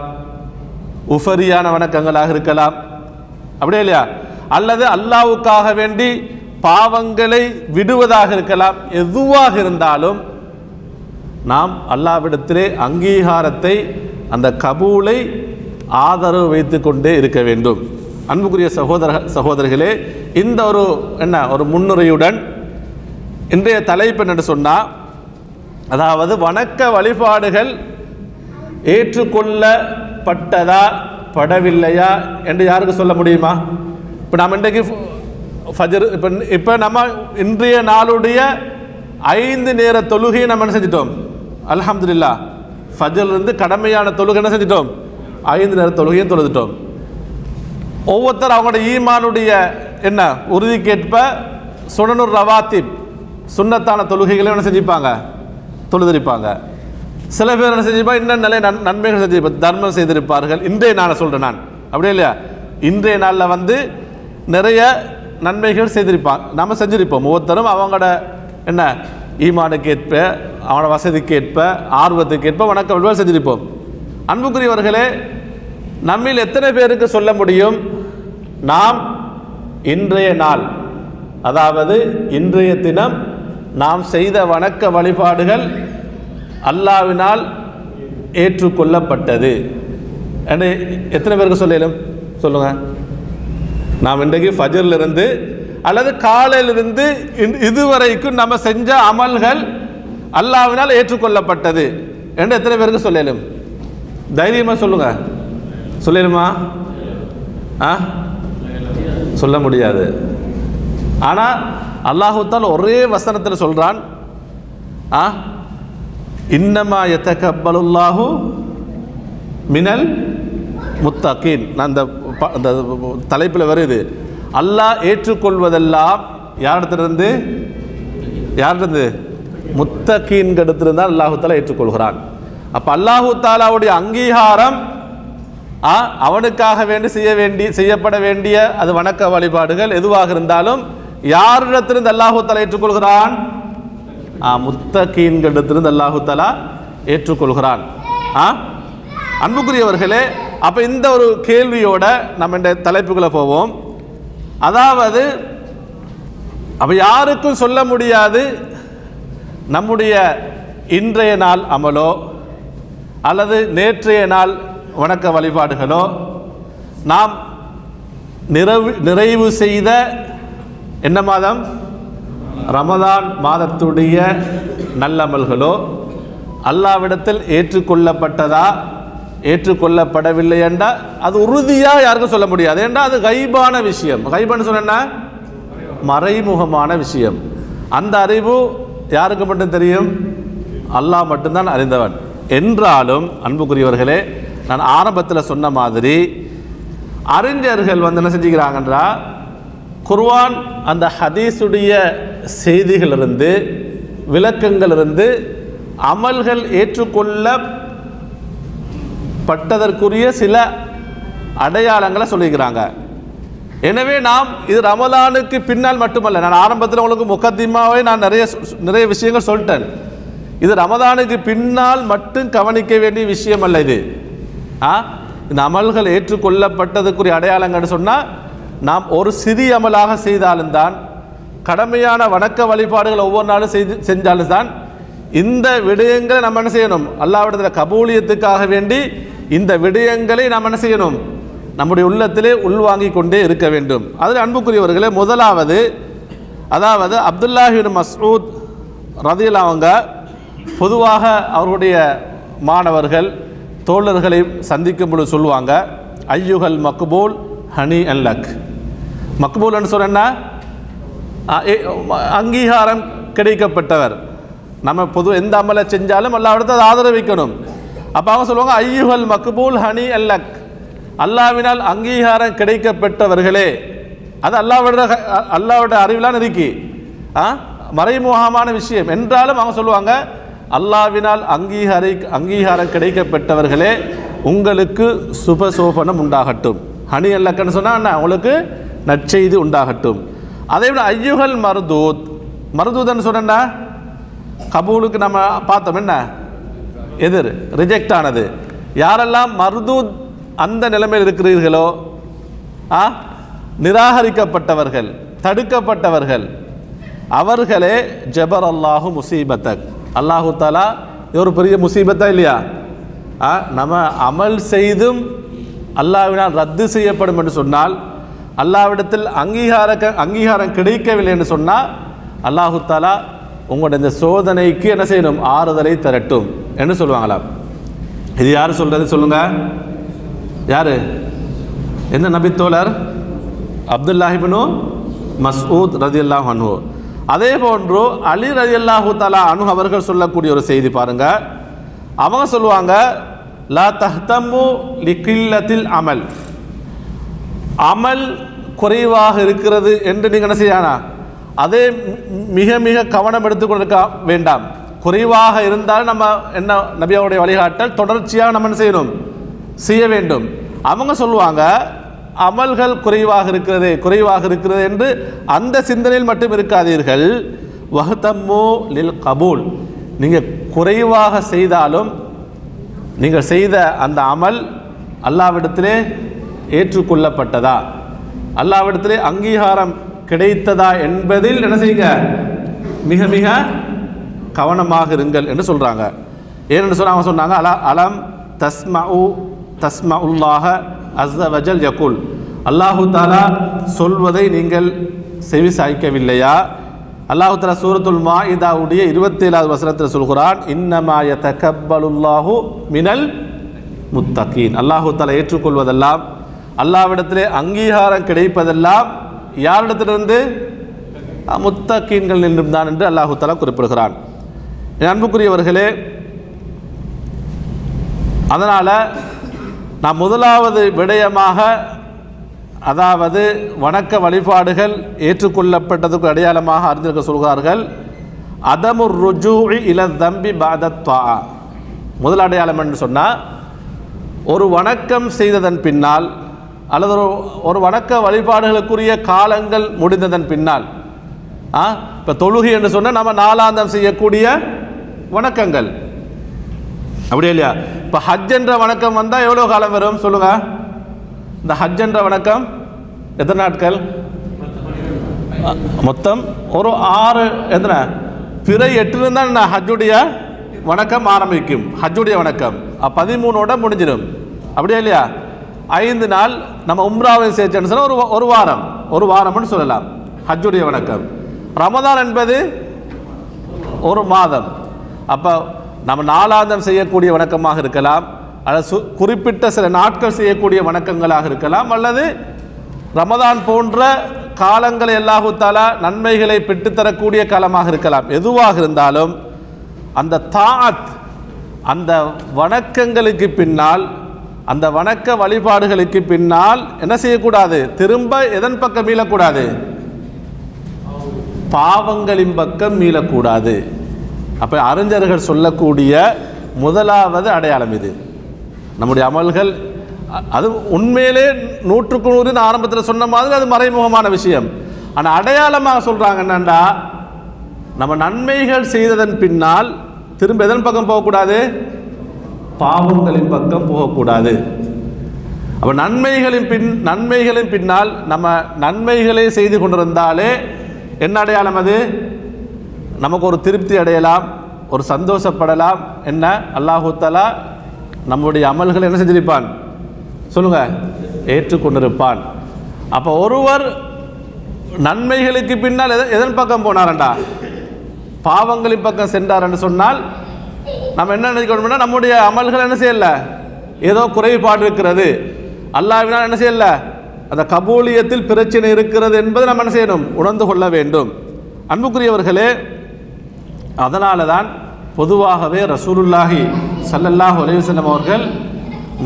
உஃபரியான வணக்கங்களாக இருக்கலாம், அப்படியே இல்லையா? அல்லது அல்லாஹ்வுக்காக வேண்டி பாவங்களை விடுவதாக இருக்கலாம். எதுவாக இருந்தாலும் நாம் அல்லாஹ்விடத்திலே அங்கீகாரத்தை, அந்த கபூலை ஆதரவு வைத்து கொண்டே இருக்க வேண்டும். அன்புக்குரிய சகோதரர்களே, இந்த ஒரு முன்னுரையுடன் இன்றைய தலைப்பு என்று சொன்னால், அதாவது வணக்க வழிபாடுகள் ஏற்றுக்கொள்ளப்பட்டதா படவில்லையா என்று யாருக்கு சொல்ல முடியுமா? இப்போ நாம் இன்றைக்கு ஃபஜர், இப்போ நம்ம இன்றைய நாளுடைய 5 நேர தொழுகையை நம்ம என்ன செஞ்சிட்டோம்? அல்ஹம்துலில்லாஹ். ஃபஜ்ரிலிருந்து கடமையான தொழுகை என்ன செஞ்சிட்டோம்? 5 நேர தொழுகையும் தொழுதுட்டோம். ஒவ்வொருத்தர் அவங்களோட ஈமானுடைய என்ன உறுதிக்கேற்ப சுனனுர் ரவாத்திப், சுன்னத்தான தொழுகைகளை என்ன செஞ்சுப்பாங்க? தொழுதிருப்பாங்க. சில பேர் என்ன செஞ்சுப்பா? இன்னும் நல்ல நன்மைகள் செஞ்சிருப்பாங்க, தர்மம் செய்திருப்பார்கள். இன்றைய நாளை சொல்கிறேன் நான், அப்படியே இல்லையா? இன்றைய நாளில் நிறைய நன்மைகள் செய்திருப்பாங்க, நம்ம செஞ்சிருப்போம். ஒவ்வொருத்தரும் அவங்களோட என்ன ஈமானுக்கேற்ப, அவனோட வசதிக்கேற்ப, ஆர்வத்துக்கேற்ப வணக்க வழிபாடு செஞ்சிருப்போம். அன்புக்குரியவர்களே, நம்மில் எத்தனை பேருக்கு சொல்ல முடியும், நாம் இன்றைய நாள், அதாவது இன்றைய தினம் நாம் செய்த வணக்க வழிபாடுகள் அல்லாஹ்வினால் ஏற்றுக்கொள்ளப்பட்டது என்று எத்தனை பேருக்கு சொல்லலும்? சொல்லுங்க. நாம் இன்றைக்கு ஃபஜ்ரிலிருந்து அல்லது காலையிலிருந்து இதுவரைக்கும் நம்ம செஞ்ச அமல்கள் அல்லாஹ்வினால் ஏற்றுக்கொள்ளப்பட்டது என்று எத்தனை பேருக்கு சொல்லலும்? தைரியமாக சொல்லுங்க. சொல்லலுமா? சொல்ல முடியாது. ஆனால் அல்லாஹ் தஆலா ஒரே வசனத்தில் சொல்கிறான், இன்னமா யதகப்பலுல்லாஹு மினல் முத்தகீன். நான் அந்த தலைப்பில் வருது, அல்லாஹ் ஏற்றுக்கொள்வதெல்லாம் யாரிடத்திலிருந்து? முத்தகீன்கிடத்திலிருந்து தான் அல்லாஹு தஆலா ஏற்றுக்கொள்கிறான். அப்போ அல்லாஹு தஆலாவுடைய அங்கீகாரம், அவனுக்காக வேண்டி செய்யப்பட வேண்டிய அது வணக்க வழிபாடுகள் எதுவாக இருந்தாலும் யாரிடத்திலிருந்து அல்லாஹு தஆலா ஏற்றுக்கொள்கிறான்? முத்தகீன்களிடத்திலிருந்து அல்லாஹு தஆலா ஏற்றுக்கொள்கிறான். அன்புக்குரியவர்களே, அப்போ இந்த ஒரு கேள்வியோட நம்ம இந்த தலைப்புக்குள்ள போவோம். அதாவது அப்போ யாருக்கும் சொல்ல முடியாது, நம்முடைய இன்றைய நாள் அமலோ அல்லது நேற்றைய நாள் வணக்க வழிபாடுகளோ, நாம் நிறைவு செய்த என்ன மாதம்? ரமதான் மாதத்துடைய நல்லமல்களோ அல்லாஹ்விடத்தில் ஏற்றுக்கொள்ளப்பட்டதா ஏற்றுக்கொள்ளப்படவில்லை என்றால் அது உறுதியாக யாருக்கும் சொல்ல முடியாது. என்றால் அது கைபான விஷயம். கைபான்னு சொன்னா மறைமுகமான விஷயம். அந்த அறிவு யாருக்கு மட்டும் தெரியும்? அல்லாஹ் மட்டும்தான் அறிந்தவன். என்றாலும் அன்புக்குரியவர்களே, நான் ஆரம்பத்தில் சொன்ன மாதிரி அறிஞர்கள் என்ன செஞ்சுக்கிறாங்கன்றா, குர்ஆன் அந்த ஹதீஸுடைய செய்திகளிலிருந்து, விளக்கங்களிலிருந்து அமல்கள் ஏற்றுக்கொள்ளப்பட்டதற்குரிய சில அடையாளங்களை சொல்லிக்கிறாங்க. எனவே நாம் இது ரமலானுக்கு பின்னால் மட்டுமல்ல, நான் ஆரம்பத்தில் உங்களுக்கு முகத்திமாவே நான் நிறைய விஷயங்கள் சொல்லிட்டேன். இது ரமலானுக்கு பின்னால் மட்டும் கவனிக்க வேண்டிய விஷயம் அல்ல. இது இந்த அமல்கள் ஏற்றுக்கொள்ளப்பட்டதுக்குரிய அடையாளங்கள்னு சொன்னால், நாம் ஒரு சிறிய அமலாக செய்தாலும் தான், கடமையான வணக்க வழிபாடுகள் ஒவ்வொரு நாளும் செஞ்சாலும் தான், இந்த விடயங்களை நம்ம என்ன செய்யணும், அல்லாஹ்விடத்தில் கபூலியத்துக்காக வேண்டி இந்த விடயங்களை நாம் என்ன செய்யணும், நம்முடைய உள்ளத்திலே உள்வாங்கிக் கொண்டே இருக்க வேண்டும். அதில் அன்புக்குரியவர்களே, முதலாவது அதாவது அப்துல்லாஹ் இப்னு மஸ்ஊத் ரலியல்லாஹு அவங்க பொதுவாக அவருடைய மாணவர்கள் தோழர்களை சந்திக்கும் பொழுது சொல்லுவாங்க, ஐயுகல் மக்பூல் ஹனி அல்லக். மக்பூல்னு சொன்னா அங்கீகாரம் கிடைக்கப்பட்டவர். நம்ம பொது எந்த அமலை செஞ்சாலும் அல்லாஹ்விடத்தில் அதை ஆதரவிக்கணும். அப்போ அவங்க சொல்லுவாங்க, ஐயுகல் மக்பூல் ஹனி அல்லக், அல்லாஹ்வினால் அங்கீகாரம் கிடைக்கப்பட்டவர்களே. அது அல்லாஹ்வோட அறிவிலான இருக்கி மறைமுகமான விஷயம் என்றாலும் அவங்க சொல்லுவாங்க, அல்லாஹ்வினால் அங்கீகாரம் கிடைக்கப்பட்டவர்களே, உங்களுக்கு சுபசோபனம் உண்டாகட்டும். ஹனி அல்லக்கன்னு சொன்னால் உங்களுக்கு நற்செய்தி உண்டாகட்டும். அதே விட ஐயுகல் மருதூத்னு சொன்னா கபூலுக்கு நம்ம பார்த்தோம் என்ன எதிர் ரிஜெக்ட் ஆனது. யாரெல்லாம் மருதூத் அந்த நிலைமையில் இருக்கிறீர்களோ, நிராகரிக்கப்பட்டவர்கள், தடுக்கப்பட்டவர்கள், அவர்களே ஜபர் அல்லாஹு முசீபத்தக், அல்லாஹு தாலா ஒரு பெரிய முசீபத்தா இல்லையா? நம்ம அமல் செய்தும் அல்லாஹ்வினால் ரத்து செய்யப்படும் என்று சொன்னால், அல்லாஹ்விடத்தில் அங்கீகாரம் கிடைக்கவில்லை என்று சொன்னால், அல்லாஹு தாலா உங்களுடைய இந்த சோதனைக்கு என்ன செய்யணும், ஆறுதலை தரட்டும் என்று சொல்லுவாங்களாம். இது யார் சொல்றது சொல்லுங்க, யாரு? என்ன நபித்தோழர்? அப்துல்லாஹ் இப்னு மஸ்ஊத் ரலியல்லாஹு அன்ஹு. அதே போன்று அலி ரலியல்லாஹு தஆலா அன்ஹு அவர்கள் சொல்லக்கூடிய ஒரு செய்தி பாருங்க. அவங்க சொல்லுவாங்க, லா தஹ்தமு லிகில்லத்தில் அமல், அமல் குறைவாக இருக்கிறது என்று நீங்கள் என்ன செய்யணும், அதே மிக மிக கவனம் எடுத்துக்கொண்டிருக்க வேண்டாம். குறைவாக இருந்தால் நம்ம என்ன நபியாவுடைய வழிகாட்டல் தொடர்ச்சியாக நம்ம என்ன செய்யணும், செய்ய வேண்டும். அவங்க சொல்லுவாங்க, அமல்கள் குறைவாக இருக்கிறது என்று அந்த சிந்தனையில் மட்டும் இருக்காதீர்கள். வஹ்தம்மு லில் கபூல், நீங்கள் குறைவாக செய்தாலும் நீங்கள் செய்த அந்த அமல் அல்லாஹ்விடத்திலே ஏற்றுக்கொள்ளப்பட்டதா, அல்லாஹ்விடத்திலே அங்கீகாரம் கிடைத்ததா என்பதில் என்ன செய்யுங்க, மிக மிக கவனமாக இருங்கள் என்று சொல்கிறாங்க. ஏனென்று சொன்ன அவங்க சொன்னாங்க, அலம் தஸ்மஉல்லாஹ அஸ்ஸ வஜல் யகுல், அல்லாஹு தாலா சொல்வதை நீங்கள் செவி சாய்க்கவில்லையா? அல்லாஹு தாலா சூரத்துல் மாஇதாவுடைய 27வது வசனத்தில் சொல்கிறான், இன்னமா யதகப்பலுல்லாஹு மினல் முத்தகீன், அல்லாஹு தாலா ஏற்றுக்கொள்வதெல்லாம், அல்லாஹ்விடத்திலே அங்கீகாரம் கிடைப்பதெல்லாம் யாரிடத்திலிருந்து? முத்தகீன்கள் நின்றும் தான் என்று அல்லாஹு தாலா குறிப்பிடுகிறான். அன்புக்குரியவர்களே, அதனால் நாம் முதலாவது விடயமாக, அதாவது வணக்க வழிபாடுகள் ஏற்றுக்கொள்ளப்பட்டதுக்கு அடையாளமாக அறிந்திருக்க சொல்கிறார்கள், அதமுர் ருஜூஇ இல தம்பி பாதத்வா. முதல் அடையாளம் என்று சொன்னால், ஒரு வணக்கம் செய்ததன் பின்னால் அல்லது ஒரு வணக்க வழிபாடுகளுக்குரிய காலங்கள் முடிந்ததன் பின்னால், இப்போ தொழுகை என்று சொன்னால் நம்ம நாளாந்தம் செய்யக்கூடிய வணக்கங்கள், அப்படியே இல்லையா? இப்போ ஹஜ் என்ற வணக்கம் வந்தால் எவ்வளோ காலம் வரும் சொல்லுங்க? இந்த ஹஜ் என்ற வணக்கம் எத்தனை நாட்கள்? மொத்தம் ஒரு 6 எத்தனை பிறை 8 தான் ஹஜ்ஜுடைய வணக்கம் ஆரம்பிக்கும். ஹஜ்ஜுடைய வணக்கம் 13ஓட முடிஞ்சிடும், அப்படியே இல்லையா? 5 நாள் நம்ம உம்ராவை சேர்த்துன்னு சொன்னால் ஒரு வாரம்னு சொல்லலாம் ஹஜ்ஜுடைய வணக்கம். ரமதான் என்பது ஒரு மாதம். அப்போ நம்ம நாளாந்தம் செய்யக்கூடிய வணக்கமாக இருக்கலாம், அல்லது குறிப்பிட்ட சில நாட்கள் செய்யக்கூடிய வணக்கங்களாக இருக்கலாம், அல்லது ரமதான் போன்ற காலங்களை அல்லாஹு தஆலா நன்மைகளை பெற்றுத்தரக்கூடிய காலமாக இருக்கலாம். எதுவாக இருந்தாலும் அந்த தாஅத், அந்த வணக்கங்களுக்கு பின்னால், அந்த வணக்க வழிபாடுகளுக்கு பின்னால் என்ன செய்யக்கூடாது? திரும்ப எதன் பக்கம் மீளக்கூடாது? பாவங்களின் பக்கம் மீளக்கூடாது. அப்போ அறிஞர்கள் சொல்லக்கூடிய முதலாவது அடையாளம் இது. நம்முடைய அமல்கள் அது உண்மையிலே 100க்கு 100 ஆரம்பத்தில் சொன்ன மாதிரி அது மறைமுகமான விஷயம். ஆனால் அடையாளமாக சொல்கிறாங்க என்னண்டா, நம்ம நன்மைகள் செய்ததன் பின்னால் திரும்ப எதன் பக்கம் போகக்கூடாது? பாவங்களின் பக்கம் போகக்கூடாது. அப்போ நன்மைகளின் பின்னால் நம்ம நன்மைகளை செய்து கொண்டிருந்தாலே என்ன அடையாளம்? அது நமக்கு ஒரு திருப்தி அடையலாம், ஒரு சந்தோஷப்படலாம். என்ன? அல்லாஹு தஆலா நம்முடைய அமல்களை என்ன செஞ்சிருப்பான் சொல்லுங்க, ஏற்றுக்கொண்டிருப்பான். அப்போ ஒருவர் நன்மைகளுக்கு பின்னால் எதன் பக்கம் போனாரண்டா, பாவங்களின் பக்கம் சென்றார் என்று சொன்னால் நம்ம என்ன நினைக்கணும்னா, நம்முடைய அமல்கள் என்ன செய்யல, ஏதோ குறைபாடு இருக்கிறது, அல்லாஹ்வினால் என்ன செய்யல, அந்த கபூலியத்தில் பிரச்சனை இருக்கிறது என்பதை நம்ம என்ன செய்யணும், உணர்ந்து கொள்ள வேண்டும். அன்புக்குரியவர்களே, அதனால தான் பொதுவாகவே ரசூலுல்லாஹி ஸல்லல்லாஹு அலைஹி வஸல்லம் அவர்கள்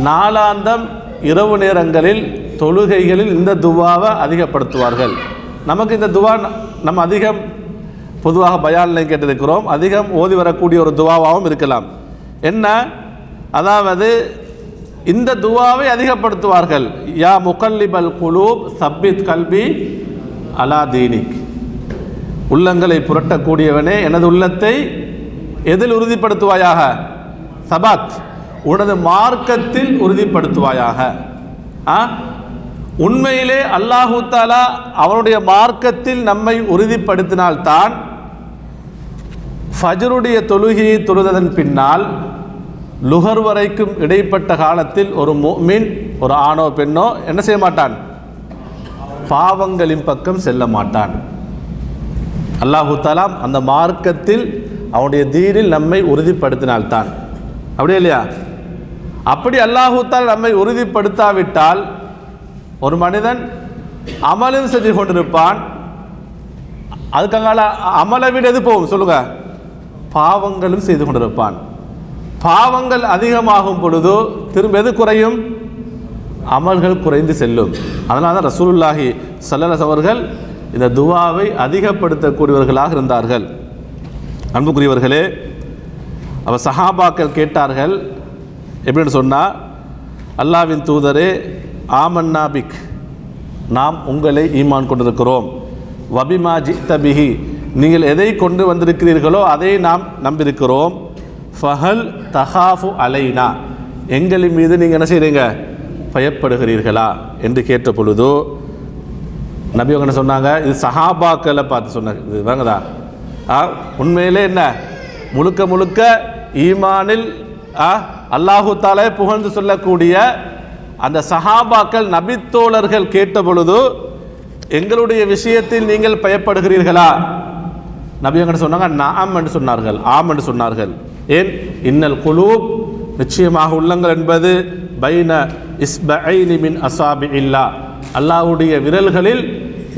நாளாந்தம் இரவு நேரங்களில் தொழுகைகளில் இந்த துவாவை அதிகப்படுத்துவார்கள். நமக்கு இந்த துவா நம்ம அதிகம் பொதுவாக பயானில் கேட்டிருக்கிறோம், அதிகம் ஓதி வரக்கூடிய ஒரு துவாவாகவும் இருக்கலாம். என்ன? அதாவது இந்த துவாவை அதிகப்படுத்துவார்கள். யா முகல்லிபல் குலூப் சப்பித் கல்பி அலா தீனிக். உள்ளங்களை புரட்டக்கூடியவனே, எனது உள்ளத்தை எதில் உறுதிப்படுத்துவாயாக? சபாத், உனது மார்க்கத்தில் உறுதிப்படுத்துவாயாக. உண்மையிலே அல்லாஹு தஆலா அவனுடைய மார்க்கத்தில் நம்மை உறுதிப்படுத்தினால்தான் ஃபஜ்ருடைய தொழுகையை தொழுததன் பின்னால் லுஹர் வரைக்கும் இடைப்பட்ட காலத்தில் ஒரு முஃமின், ஒரு ஆணோ பெண்ணோ என்ன செய்ய மாட்டான், பாவங்களின் பக்கம் செல்ல மாட்டான். அல்லாஹு தஆலா அந்த மார்க்கத்தில் அவனுடைய தீனில் நம்மை உறுதிப்படுத்தினால்தான். அப்படியே இல்லையா? அப்படி அல்லாஹு தஆலா நம்மை உறுதிப்படுத்தாவிட்டால் ஒரு மனிதன் அமலும் செஞ்சு கொண்டிருப்பான். அதுக்காக அமலை விட எது போகும் சொல்லுங்க, பாவங்களும் செய்து கொண்டிருப்பான். பாவங்கள் அதிகமாகும் பொழுது திரும்ப எது குறையும்? அமல்கள் குறைந்து செல்லும். அதனால தான் ரசூலுல்லாஹி ஸல்லல்லாஹு அலைஹி அவர்கள் இந்த துவாவை அதிகப்படுத்தக்கூடியவர்களாக இருந்தார்கள். அன்புக்குரியவர்களே, அவர் சஹாபாக்கள் கேட்டார்கள், எப்படின்னு சொன்னால், அல்லாஹ்வின் தூதரே, ஆமன்னா பிக், நாம் உங்களை ஈமான் கொண்டிருக்கிறோம். வபிமா ஜித்த பிஹி, நீங்கள் எதை கொண்டு வந்திருக்கிறீர்களோ அதை நாம் நம்பியிருக்கிறோம். ஃபஹல் தஹாஃபு அலைனா, எங்களின் மீது நீங்கள் என்ன செய்கிறீங்க, பயப்படுகிறீர்களா என்று கேட்ட பொழுது நபி அவங்க என்ன சொன்னாங்க? இது சஹாபாக்களை பார்த்து சொன்னாங்க. இது வாங்கதா உண்மையிலே என்ன முழுக்க முழுக்க ஈமானில் அல்லாஹு தஆலா புகழ்ந்து சொல்லக்கூடிய அந்த சஹாபாக்கள் நபித்தோழர்கள் கேட்ட பொழுது, எங்களுடைய விஷயத்தில் நீங்கள் பயப்படுகிறீர்களா? நபி அவங்க சொன்னாங்க, நஅம் என்று சொன்னார்கள், ஆம் என்று சொன்னார்கள். ஏன்? இன்னல் குலூப், நிச்சயமாக உள்ளங்கள் என்பது பைன இஸ்பஐனி மின் அஸாபிஇல்லா, அல்லாஹ்வுடைய விரல்களில்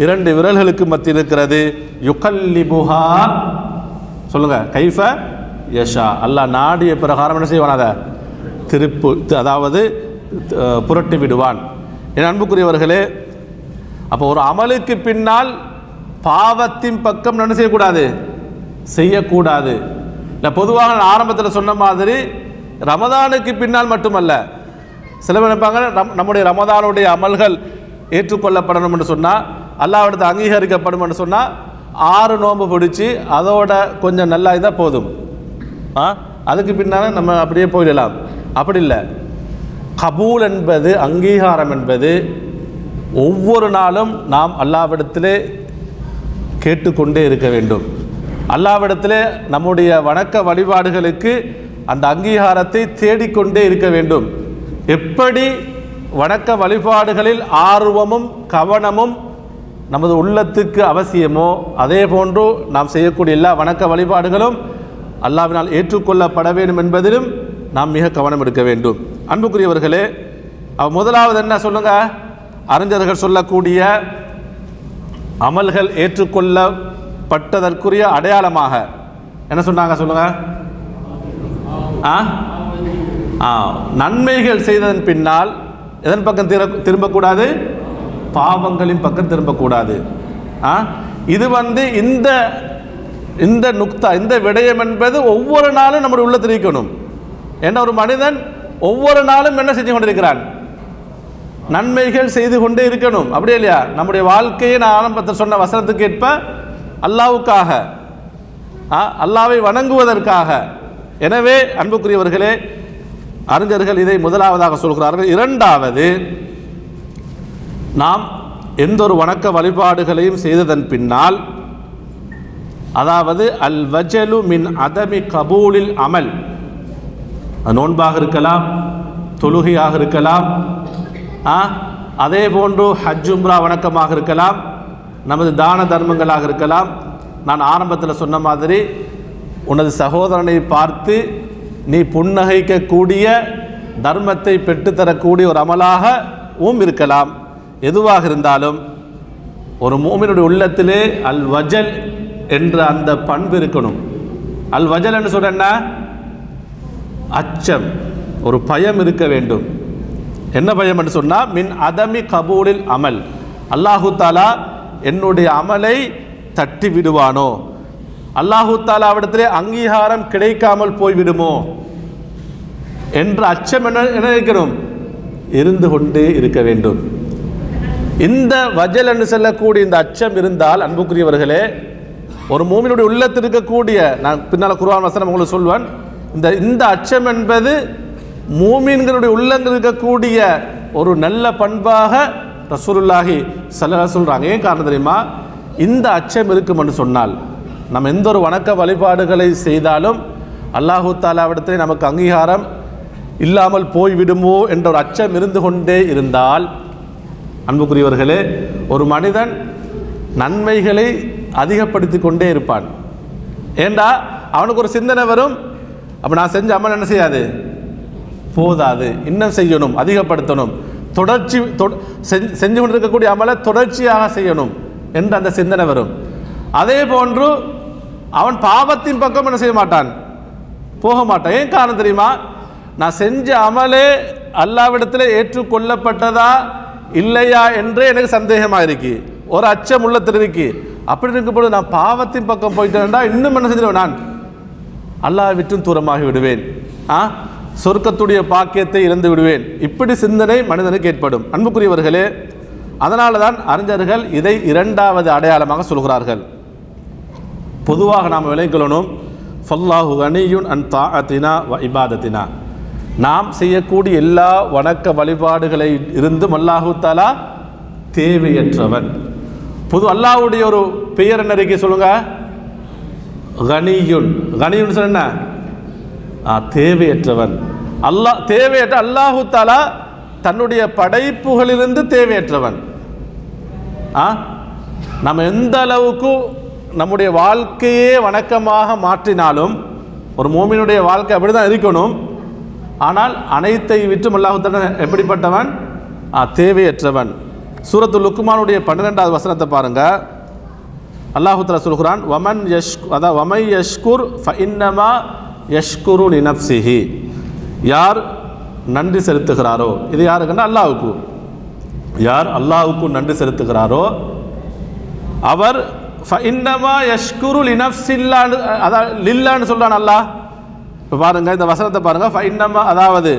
2 விரல்களுக்கு மத்தியில் இருக்கிறது. யுகல்லிபுஹா, சொல்லுங்க, கைஃப யஷா, அல்லாஹ் நாடிய பிரகாரம் என்ன செய்வான், அதை திருப்பு, அதாவது புரட்டி விடுவான். என் அன்புக்குரியவர்களே, அப்போ ஒரு அமலுக்கு பின்னால் பாவத்தின் பக்கம் என்ன செய்யக்கூடாது, செய்யக்கூடாது. இல்லை, பொதுவாக நான் ஆரம்பத்தில் சொன்ன மாதிரி ரமதானுக்கு பின்னால் மட்டுமல்ல, சில பேர் நினைப்பாங்க நம்முடைய ரமதானுடைய அமல்கள் ஏற்றுக்கொள்ளப்படணும் என்று சொன்னால், அல்லாஹ்விடத்தில் அங்கீகரிக்கப்படும் என்று சொன்னால் 6 நோன்பு பிடிச்சி அதோட கொஞ்சம் நல்லா இதாக போதும், அதுக்கு பின்னால் நம்ம அப்படியே போயிடலாம். அப்படி இல்லை. கபூல் என்பது, அங்கீகாரம் என்பது ஒவ்வொரு நாளும் நாம் அல்லாஹ்விடத்திலே கேட்டுக்கொண்டே இருக்க வேண்டும். அல்லாஹ்விடத்திலே நம்முடைய வணக்க வழிபாடுகளுக்கு அந்த அங்கீகாரத்தை தேடிக்கொண்டே இருக்க வேண்டும். எப்படி வணக்க வழிபாடுகளில் ஆர்வமும் கவனமும் நமது உள்ளத்துக்கு அவசியமோ, அதே போன்று நாம் செய்யக்கூடிய எல்லா வணக்க வழிபாடுகளும் அல்லாஹ்வினால் ஏற்றுக்கொள்ளப்பட வேண்டும் என்பதிலும் நாம் மிக கவனம் எடுக்க வேண்டும். அன்புக்குரியவர்களே, முதலாவது என்ன சொல்லுங்க, அறிஞர்கள் சொல்லக்கூடிய அமல்கள் ஏற்றுக்கொள்ளப்பட்டதற்குரிய அடையாளமாக என்ன சொன்னாங்க சொல்லுங்க? நன்மைகள் செய்ததன் பின்னால் எதன் பக்கம் திரும்பக்கூடாது? பாவங்களின் பக்கம் திரும்பக்கூடாது. இது இந்த நுக்தா, இந்த விடயம் என்பது ஒவ்வொரு நாளும் நம்முடைய உள்ளத்தில் இருக்கணும். ஏன்னா ஒரு மனிதன் ஒவ்வொரு நாளும் என்ன செஞ்சு கொண்டிருக்கிறான்? நன்மைகள் செய்து கொண்டே இருக்கணும். அப்படியே இல்லையா? நம்முடைய வாழ்க்கையை நான் ஆரம்பத்தில் சொன்ன வசனத்துக்கு ஏற்ப அல்லாஹ்வுக்காக, அல்லாஹ்வை வணங்குவதற்காக. எனவே அன்புக்குரியவர்களே, அறிஞர்கள் இதை முதலாவதாக சொல்கிறார்கள். இரண்டாவது, நாம் எந்த ஒரு வணக்க வழிபாடுகளையும் செய்ததன் பின்னால், அதாவது அல் வஜலு மின் அதமி கபூலில் அமல், நோன்பாக இருக்கலாம், தொழுகையாக இருக்கலாம், அதே போன்று ஹஜ் உம்ரா வணக்கமாக இருக்கலாம், நமது தான தர்மங்களாக இருக்கலாம். நான் ஆரம்பத்தில் சொன்ன மாதிரி உனது சகோதரனை பார்த்து நீ புன்னகைக்கக்கூடிய தர்மத்தை பெற்றுத்தரக்கூடிய ஒரு அமலாகவும் இருக்கலாம். எதுவாக இருந்தாலும் ஒரு மூமினுடைய உள்ளத்திலே அல் வஜல் என்ற அந்த பண்பு இருக்கணும். அல் வஜல் என்று சொன்ன அச்சம், ஒரு பயம் இருக்க வேண்டும். என்ன பயம் என்று சொன்னால், மின் அதமி கபூலில் அமல், அல்லாஹு தாலா என்னுடைய அமலை தட்டி விடுவானோ, அல்லாஹு தாலாவிடத்திலே அங்கீகாரம் கிடைக்காமல் போய்விடுமோ என்ற அச்சம் என்ன இருக்கணும், இருந்து கொண்டே இருக்க வேண்டும். இந்த வஜல் என்று சொல்லக்கூடிய இந்த அச்சம் இருந்தால் அன்புக்குரியவர்களே, ஒரு மூமினுடைய உள்ளத்தில் இருக்கக்கூடிய, நான் பின்னால் குர்ஆன் வசனம் உங்களுக்கு சொல்வேன், இந்த அச்சம் என்பது மூமின்களுடைய உள்ளங்கள் இருக்கக்கூடிய ஒரு நல்ல பண்பாக ரசூலுல்லாஹி ஸல்லல்லாஹு அலைஹி சொல்கிறாங்க. ஏன் காரணம் தெரியுமா? இந்த அச்சம் இருக்கும் என்று சொன்னால் நம்ம எந்த ஒரு வணக்க வழிபாடுகளை செய்தாலும் அல்லாஹு தாலாவிடத்திலே நமக்கு அங்கீகாரம் இல்லாமல் போய்விடுமோ என்ற ஒரு அச்சம் இருந்து கொண்டே இருந்தால் அன்புக்குரியவர்களே, ஒரு மனிதன் நன்மைகளை அதிகப்படுத்தி கொண்டே இருப்பான். ஏண்டா அவனுக்கு ஒரு சிந்தனை வரும், அப்போ நான் செஞ்ச அமல் என்ன செய்யாது, போதாது, இன்னும் செய்யணும், அதிகப்படுத்தணும், தொடர்ச்சி செஞ்சு கொண்டிருக்கக்கூடிய அமலை தொடர்ச்சியாக செய்யணும் என்ற அந்த சிந்தனை வரும். அதே போன்று அவன் பாவத்தின் பக்கம் என்ன செய்ய மாட்டான், போக மாட்டான். ஏன் காரணம் தெரியுமா? நான் செஞ்ச அமலே அல்லாஹ்விடத்தில் ஏற்றுக்கொள்ளப்பட்டதா இல்லையா என்றே எனக்கு சந்தேகமாக இருக்கு, ஒரு அச்சம் உள்ளத்தில் இருக்கு. அப்படி இருக்கும்போது நான் பாவத்தின் பக்கம் போயிட்டேன்டா இன்னும் என்ன செஞ்சிருவேன், நான் அல்லாஹ் விட்டும் தூரமாகி விடுவேன், சொர்க்கத்துடைய பாக்கியத்தை இழந்து விடுவேன். இப்படி சிந்தனை மனிதனுக்கு ஏற்படும். அன்புக்குரியவர்களே, அதனால தான் அறிஞர்கள் இதை இரண்டாவது அடையாளமாக சொல்கிறார்கள். பொதுவாக நாம் விளைக்கொள்ளணும், ஃபல்லாஹு கனியுன் அன் தாஅத்தினா வ இபாதத்தினா, நாம் செய்யக்கூடிய எல்லா வணக்க வழிபாடுகளை இருந்தும் அல்லாஹு தஆலா தேவையற்றவன். பொது அல்லாஹ்வுடைய ஒரு பெயர் என்ன இருக்கு சொல்லுங்க, கனியுன். கனியுன் சொன்ன தேவையற்றவன். அல்லாஹ் தேவையற்ற, அல்லாஹு தஆலா தன்னுடைய படைப்புகளிலிருந்து தேவையற்றவன். நம்ம எந்த அளவுக்கு நம்முடைய வாழ்க்கையே வணக்கமாக மாற்றினாலும் ஒரு மோமினுடைய வாழ்க்கை அப்படிதான் இருக்கணும். ஆனால் அனைத்தை விற்றும் அல்லாஹ் தஆலா எப்படிப்பட்டவன், தேவையற்றவன். சூரத்துல் லுக்மானுடைய 12வது வசனத்தை பாருங்க. அல்லாஹ் தஆலா சொல்கிறான், வமன் வமை யஷ்குர் ஃபஇன்னமா யஷ்குரு லினஃப்ஸிஹி, யார் நன்றி செலுத்துகிறாரோ, இது யாருக்குன்னா அல்லாஹ்வுக்கு, யார் அல்லாஹ்வுக்கு நன்றி செலுத்துகிறாரோ அவர் ஃபஇன்னமா யஷ்குரு லினஃப்ஸில்லான்னு, அதான் லில்லான்னு சொல்றான் அல்லாஹ். இப்போ பாருங்க இந்த வசனத்தை பாருங்க. ஃபஇன்னமா, அதாவது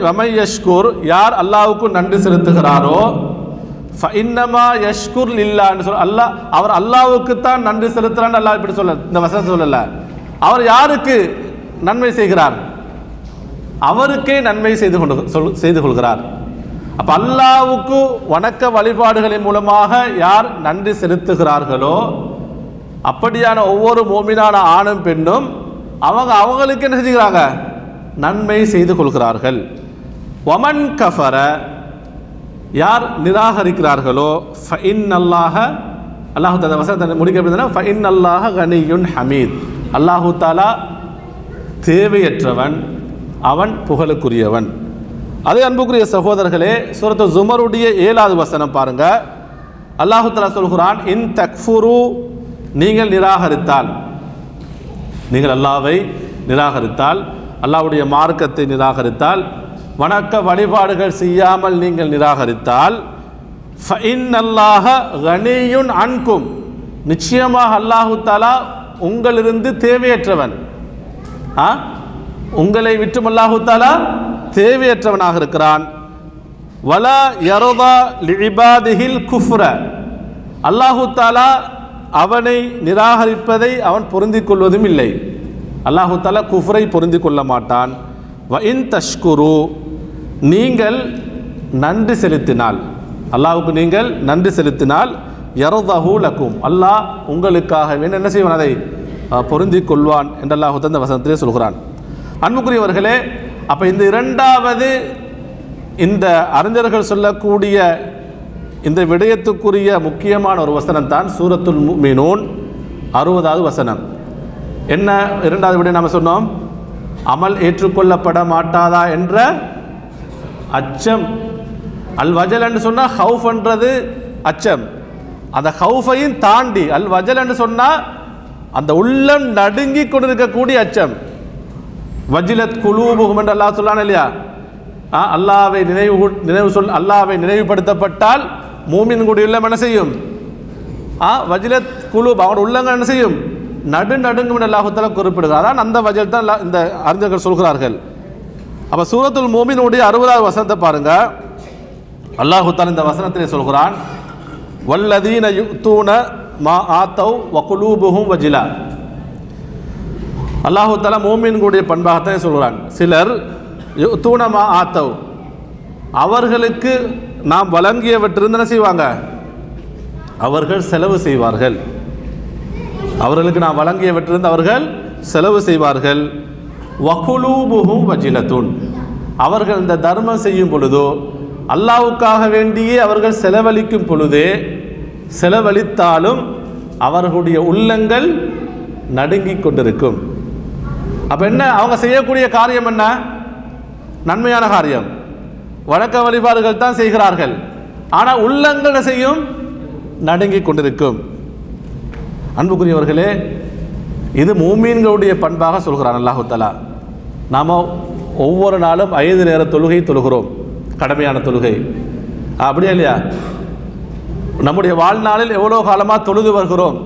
வமை யஷ்குர், யார் அல்லாஹ்வுக்கு நன்றி செலுத்துகிறாரோ, ஃபஇன்னமா யஷ்குர் லில்லான்னு சொல்ல, அல்லாஹ் அவர் அல்லாஹ்வுக்கு தான் நன்றி செலுத்துறான்னு அல்லாஹ் இப்படி சொல்ல, இந்த வசனத்தை சொல்லல. அவர் யாருக்கு நன்மை செய்கிறார், அவருக்கே நன்மை செய்து கொள்கிறார். அப்ப அல்லாஹ்வுக்கு வணக்க வழிபாடுகளின் மூலமாக யார் நன்றி செலுத்துகிறார்களோ அப்படியான ஒவ்வொரு மோமினான ஆணும் பெண்ணும் அவங்களுக்கு என்ன செஞ்சுக்கிறாங்க, நன்மை செய்து கொள்கிறார்கள். வமன் கஃபர, யார் நிராகரிக்கிறார்களோ, ஃபஇன்னல்லாஹ, அல்லாஹ் தஆலா வசனத்தை முடிக்க அப்படின்னா ஃபஇன்னல்லாஹ கனியுன் ஹமீத், அல்லாஹு தஆலா தேவையற்றவன், அவன் புகழுக்குரியவன். அதே அன்புக்குரிய சகோதரர்களே, சூரத்து ஜுமருடைய 7வது வசனம் பாருங்க. அல்லாஹு தஆலா சொல்கிறான், இன் தக்ஃபுரு, நீங்கள் நிராகரித்தால், நீங்கள் அல்லாஹ்வை நிராகரித்தால், அல்லாஹ்வுடைய மார்க்கத்தை நிராகரித்தால், வணக்க வழிபாடுகள் செய்யாமல் நீங்கள் நிராகரித்தால், ஃபஇன்னல்லாஹ கனியுன் அன்கும், நிச்சயமாக அல்லாஹு தஆலா உங்களிலிருந்து தேவையற்றவன், உங்களை விட்டும் அல்லாஹு தஆலா தேவையற்றவனாக இருக்கிறான். வலா யர்தா லிஇபாதிஹில் குஃப்ர, அல்லாஹு தஆலா அவனை நிராகரிப்பதை அவன் பொருந்திக் கொள்வதும் இல்லை. அல்லாஹு தஆலா குஃப்ரை பொருந்திக் கொள்ள மாட்டான். வ இன் தஷ்குரு, நீங்கள் நன்றி செலுத்தினால், அல்லாஹ்வுக்கு நீங்கள் நன்றி செலுத்தினால், யர்தஹு லக்கும், அல்லாஹ் உங்களுக்காக என்ன செய்வான், அதை பொருந்திக் கொள்வான் என்று அல்லாஹ் தந்த வசனத்திலே சொல்கிறான். அன்புக்குரியவர்களே, அப்போ இந்த இரண்டாவது இந்த அறிஞர்கள் சொல்லக்கூடிய இந்த விடயத்துக்குரிய முக்கியமான ஒரு வசனம் தான் சூரத்துல் முஃமினூன் 60வது வசனம். என்ன இரண்டாவது விடயம் நாம் சொன்னோம்? அமல் ஏற்றுக்கொள்ளப்பட மாட்டாதா என்ற அச்சம். அல் வஜல் என்று சொன்னால் ஹவுஃப் என்றது அச்சம். அந்த ஹவுஃபையும் தாண்டி அல் வஜல் என்று சொன்னால் அந்த உள்ளம் நடுங்கி கொண்டிருக்கக்கூடிய அச்சம். வஜிலத் குலூபுஹும் என்று அல்லாஹ் சொல்லான் இல்லையா? அல்லாஹ்வை அல்லாஹ்வை நினைவுபடுத்தப்பட்டால் மூமின்களுடைய உள்ளம் என்ன செய்யும்? வஜிலத் குலூப், அவனோட உள்ளங்கள் என்ன செய்யும்? நடுங்கும் என்று அல்லாஹ் தஆலா குறிப்பிடுகிறார். அதான் அந்த வஜல் தான் இந்த அறிஞர்கள் சொல்கிறார்கள். அப்போ சூரத்துல் முஃமினூனுடைய 60வது வசனத்தை பாருங்க. அல்லாஹ் தஆலா இந்த வசனத்திலே சொல்கிறான், வல்லதீன யுத்தூன மா ஆத்தௌ வ குலூபுஹும் வஜிலா. அல்லாஹ் தஆலா மூமின்களுடைய பண்பாகத்தான் சொல்கிறான். சிலர் யுத்தூன மா ஆத்தௌ, அவர்களுக்கு நாம் வழங்கியவற்றிலிருந்து என்ன செய்வாங்க? அவர்கள் செலவு செய்வார்கள். அவர்களுக்கு நாம் வழங்கியவற்றிலிருந்து அவர்கள் செலவு செய்வார்கள். வகுலூபுஹும் வஜிலத்துன், அவர்கள் இந்த தர்மம் செய்யும் பொழுதோ அல்லாஹ்வுக்காக வேண்டியே அவர்கள் செலவழிக்கும் பொழுதே, செலவழித்தாலும் அவர்களுடைய உள்ளங்கள் நடுங்கிக் கொண்டிருக்கும். அப்போ என்ன, அவங்க செய்யக்கூடிய காரியம் என்ன? நன்மையான காரியம், வணக்க வழிபாடுகள் தான் செய்கிறார்கள். ஆனால் உள்ளங்கள் செய்யும், நடுங்கிக் கொண்டிருக்கும். அன்புக்குரியவர்களே, இது மூமீன்களுடைய பண்பாக சொல்கிறான் அல்லாஹு தஆலா. நாம் ஒவ்வொரு நாளும் 5 நேர தொழுகை தொழுகிறோம், கடமையான தொழுகை, அப்படியா இல்லையா? நம்முடைய வாழ்நாளில் எவ்வளோ காலமாக தொழுது வருகிறோம்.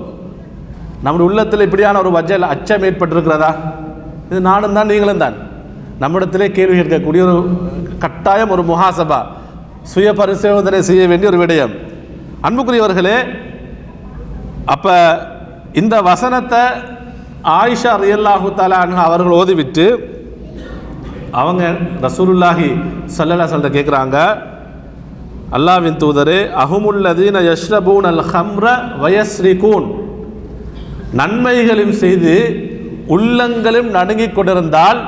நம்முடைய உள்ளத்தில் இப்படியான ஒரு வஜல் அச்சம் ஏற்பட்டிருக்கிறதா? இது நானும் தான் நீங்களும் தான். நம்மிடத்திலே கேள்வி கேட்கக்கூடிய ஒரு கட்டாயம், ஒரு முஹாசபா, சுய பரிசோதனை செய்ய வேண்டிய ஒரு விடயம். அன்புக்குரியவர்களே, அப்போ இந்த வசனத்தை ஆயிஷா ரலியல்லாஹு தஆலா அன்ஹா அவர்கள் ஓதிவிட்டு அவங்க ரசூலுல்லாஹி ஸல்லல்லாஹு அலைஹி வஸல்லம் கேட்குறாங்க, அல்லாஹ்வின் தூதரே, அஹுமுல்லதீன யஷ்ரபூனல் ஹம்ர வயஸ்ரிகூன், நன்மைகளும் செய்து உள்ளங்களும் நடுங்கிக் கொண்டிருந்தால்,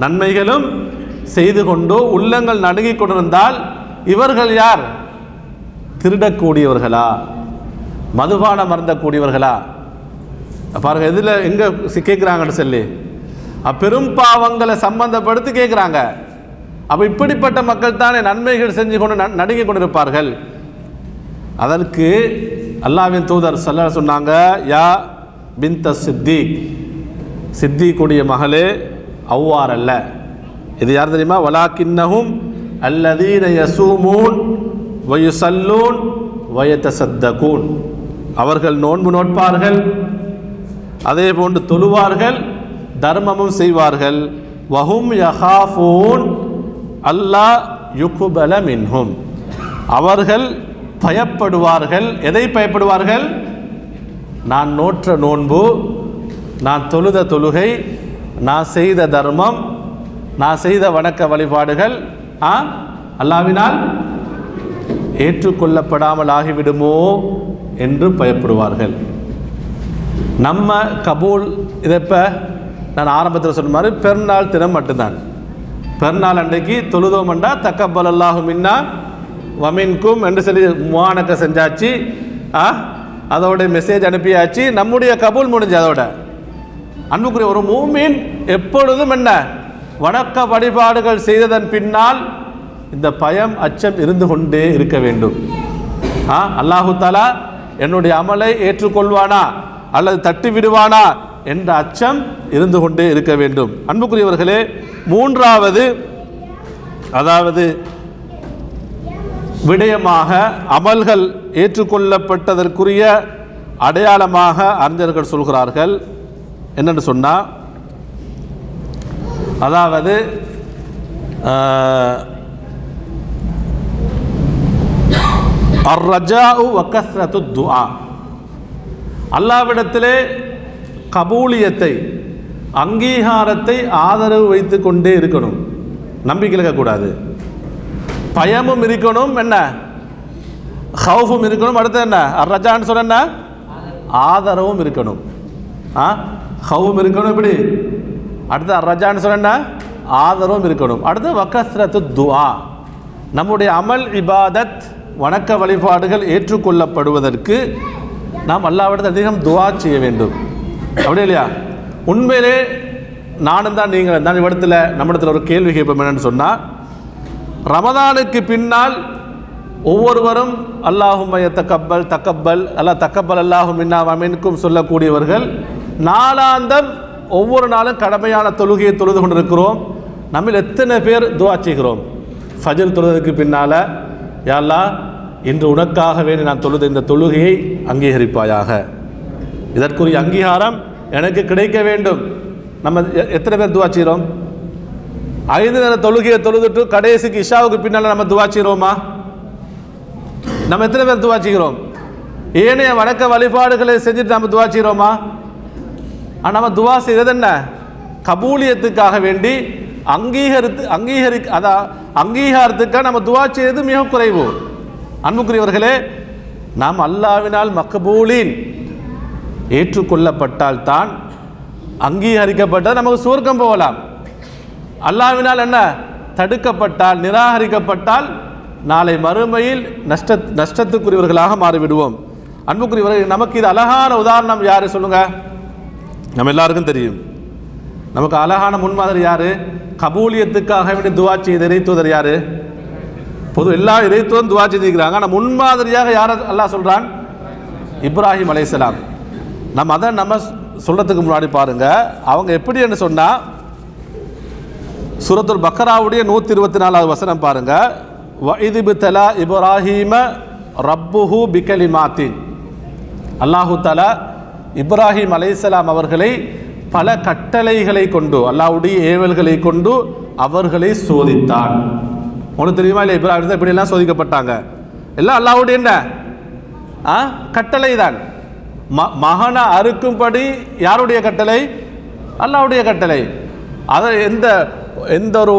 நன்மைகளும் செய்து கொண்டு உள்ளங்கள் நடுங்கிக் கொண்டிருந்தால் இவர்கள் யார்? திருடக்கூடியவர்களா, மதுபானம் அருந்தக்கூடியவர்களா? பாருங்க, இதில் எங்கே கேட்குறாங்கன்னு சொல்லி பெரும் பாவங்களை சம்பந்தப்படுத்தி கேட்குறாங்க. அப்போ இப்படிப்பட்ட மக்கள் தானே நன்மைகள் செஞ்சு கொண்டு நடுங்கிக் கொண்டிருப்பார்கள். அதற்கு அல்லாஹ்வின் தூதர் ஸல்லல்லாஹு அலைஹி சொன்னாங்க, யா பின்த சித்திக், சித்திக்குடைய மகளே, அவ்வாறல்ல. இது யார் தெரியுமா? வலாக்கின்னஹும் அல்லதீன யஸூமூன் வயுஸல்லூன் வயதஸத்தகூன், அவர்கள் நோன்பு நோட்பார்கள், அதே போன்று தொழுவார்கள், தர்மமும் செய்வார்கள். வஹும் யஹாஃபூன் அல்லா யுக்பல மின்ஹும், அவர்கள் பயப்படுவார்கள். எதை பயப்படுவார்கள்? நான் நோற்ற நோன்பு, நான் தொழுத தொழுகை, நான் செய்த தர்மம், நான் செய்த வணக்க வழிபாடுகள் அல்லாஹ்வினால் ஏற்றுக்கொள்ளப்படாமல் ஆகிவிடுமோ என்று பயப்படுவார்கள். நம்ம கபூல், இதை இப்போ நான் ஆரம்பத்தில் சொன்ன மாதிரி பெருநாள் தினம் மட்டும்தான். பெருநாள் அன்றைக்கு தொழுதோம்ண்டா தக்கபல் அல்லாஹு மின்னா வமின்கும் என்று சொல்லி முவானக்க செஞ்சாச்சு, அதோட மெசேஜ் அனுப்பியாச்சு, நம்முடைய கபூல் முடிஞ்சு. அதோட அன்புக்குரிய ஒரு மூமின் எப்பொழுதும் என்ன, வணக்க வழிபாடுகள் செய்ததன் பின்னால் இந்த பயம், அச்சம் இருந்து கொண்டே இருக்க வேண்டும். அல்லாஹு தஆலா என்னுடைய அமலை ஏற்றுக்கொள்வானா அல்லது தட்டி விடுவானா என்ற அச்சம் இருந்து கொண்டே இருக்க வேண்டும். அன்புக்குரியவர்களே, மூன்றாவது அதாவது விடயமாக அமல்கள் ஏற்றுக்கொள்ளப்பட்டதற்குரிய அடையாளமாக அறிஞர்கள் சொல்கிறார்கள். என்னென்னு சொன்னால், அதாவது அர்ரஜாஉ வகஸ்ரத்து துஆ, அல்லாஹ்விடத்திலே கபூலியத்தை, அங்கீகாரத்தை ஆதரவு வைத்து கொண்டே இருக்கணும். நம்பிக்கை இருக்கக்கூடாது, பயமும் இருக்கணும், என்ன ஹவுஃபும் இருக்கணும். அடுத்து என்ன அர்ரஜான்னு சொன்ன என்ன, ஆதரவும் இருக்கணும். ஹவுஃபும் இருக்கணும். எப்படி அடுத்து அர்ரஜான்னு சொன்ன என்ன, ஆதரவும் இருக்கணும். அடுத்து வகஸ்ரத்து துஆ, நம்முடைய அமல் இபாதத் வணக்க வழிபாடுகள் ஏற்றுக்கொள்ளப்படுவதற்கு நாம் அல்லாஹ்விடத்தில் அதிகம் துஆ செய்ய வேண்டும். அப்படி இல்லையா? உண்மையிலே நானும் தான் நீங்கள் தான் இடத்துல நம்மிடத்தில் ஒரு கேள்வி கேட்போம். என்னன்னு சொன்னால், ரமதானுக்கு பின்னால் ஒவ்வொருவரும் அல்லாஹும்ம யத்தகப்பல் தக்கப்பல் அல்லா தக்கப்பல் அல்லாஹு மின்னா வமின்கும் சொல்லக்கூடியவர்கள் நாளாந்தம் ஒவ்வொரு நாளும் கடமையான தொழுகையை தொழுது கொண்டிருக்கிறோம். நம்ம எத்தனை பேர் துஆ செய்கிறோம்? ஃபஜ்ர் தொழுவதற்கு பின்னால், யா அல்லாஹ் இன்று உனக்காக வேண்டி நான் தொழுத இந்த தொழுகையை அங்கீகரிப்பாயாக, இதற்குரிய அங்கீகாரம் எனக்கு கிடைக்க வேண்டும். நம்ம எத்தனை பேர் துஆ செய்கிறோம்? 5 நேர தொழுகையை தொழுதுட்டு கடைசிக்கு இஷாவுக்கு பின்னால் நம்ம துஆ செய்கிறோமா? நம்ம எத்தனை பேர் துஆ செய்கிறோம்? ஏனைய வணக்க வழிபாடுகளை செஞ்சுட்டு நம்ம துஆ செய்கிறோமா? நம்ம துஆ செய்கிறது என்ன? கபூலியத்துக்காக வேண்டி அங்கீகாரத்துக்காக நம்ம துஆ செய்வது மிக குறைவு. அன்புக்குரியவர்களே, நாம் அல்லாஹ்வினால் மக்பூலின் ஏற்றுக்கொள்ளப்பட்டால் தான், அங்கீகரிக்கப்பட்டால் நமக்கு சுவர்க்கம் போகலாம். அல்லாஹ்வினால் என்ன தடுக்கப்பட்டால், நிராகரிக்கப்பட்டால் நாளை மறுமையில் நஷ்டத்துக்குரியவர்களாக மாறிவிடுவோம். அன்புக்குரியவர்கள், நமக்கு இது அழகான உதாரணம் யாரு சொல்லுங்க? நம்ம எல்லாருக்கும் தெரியும். நமக்கு அழகான முன்மாதிரி யாரு? கபூலியத்துக்காக வேண்டி துஆ செய்த இறைத்தூதர் யாரு? பொது எல்லா இறைத்தூதரும் துஆ செய்திருக்கிறாங்க. ஆனால் முன்மாதிரியாக யார் அல்லாஹ் சொல்றான்? இப்ராஹிம் அலைஹிஸ்ஸலாம். நம்ம அதை நம்ம சொல்றதுக்கு முன்னாடி பாருங்க, அவங்க எப்படின்னு சொன்னா, சூரத்துல் பக்ராவுடைய 124வது வசனம் பாருங்க. வஇத்பதலா இப்ராஹீம ரப்புஹு பிகலிமாத்தின், அல்லாஹு தஆலா இப்ராஹிம் அலைஹிஸ்ஸலாம் அவர்களை பல கட்டளைகளை கொண்டு, அல்லாஹ்வுடைய ஏவல்களை கொண்டு அவர்களை சோதித்தான். உங்களுக்கு தெரியுமா இல்லை? இப்ராஹிம் இப்படி எல்லாம் சோதிக்கப்பட்டாங்க. எல்லாம் அல்லாஹ்வுடைய என்ன கட்டளை தான். மகனை அறுக்கும்படி யாருடைய கட்டளை? அல்லாஹ்வுடைய கட்டளை. அதை எந்த ஒரு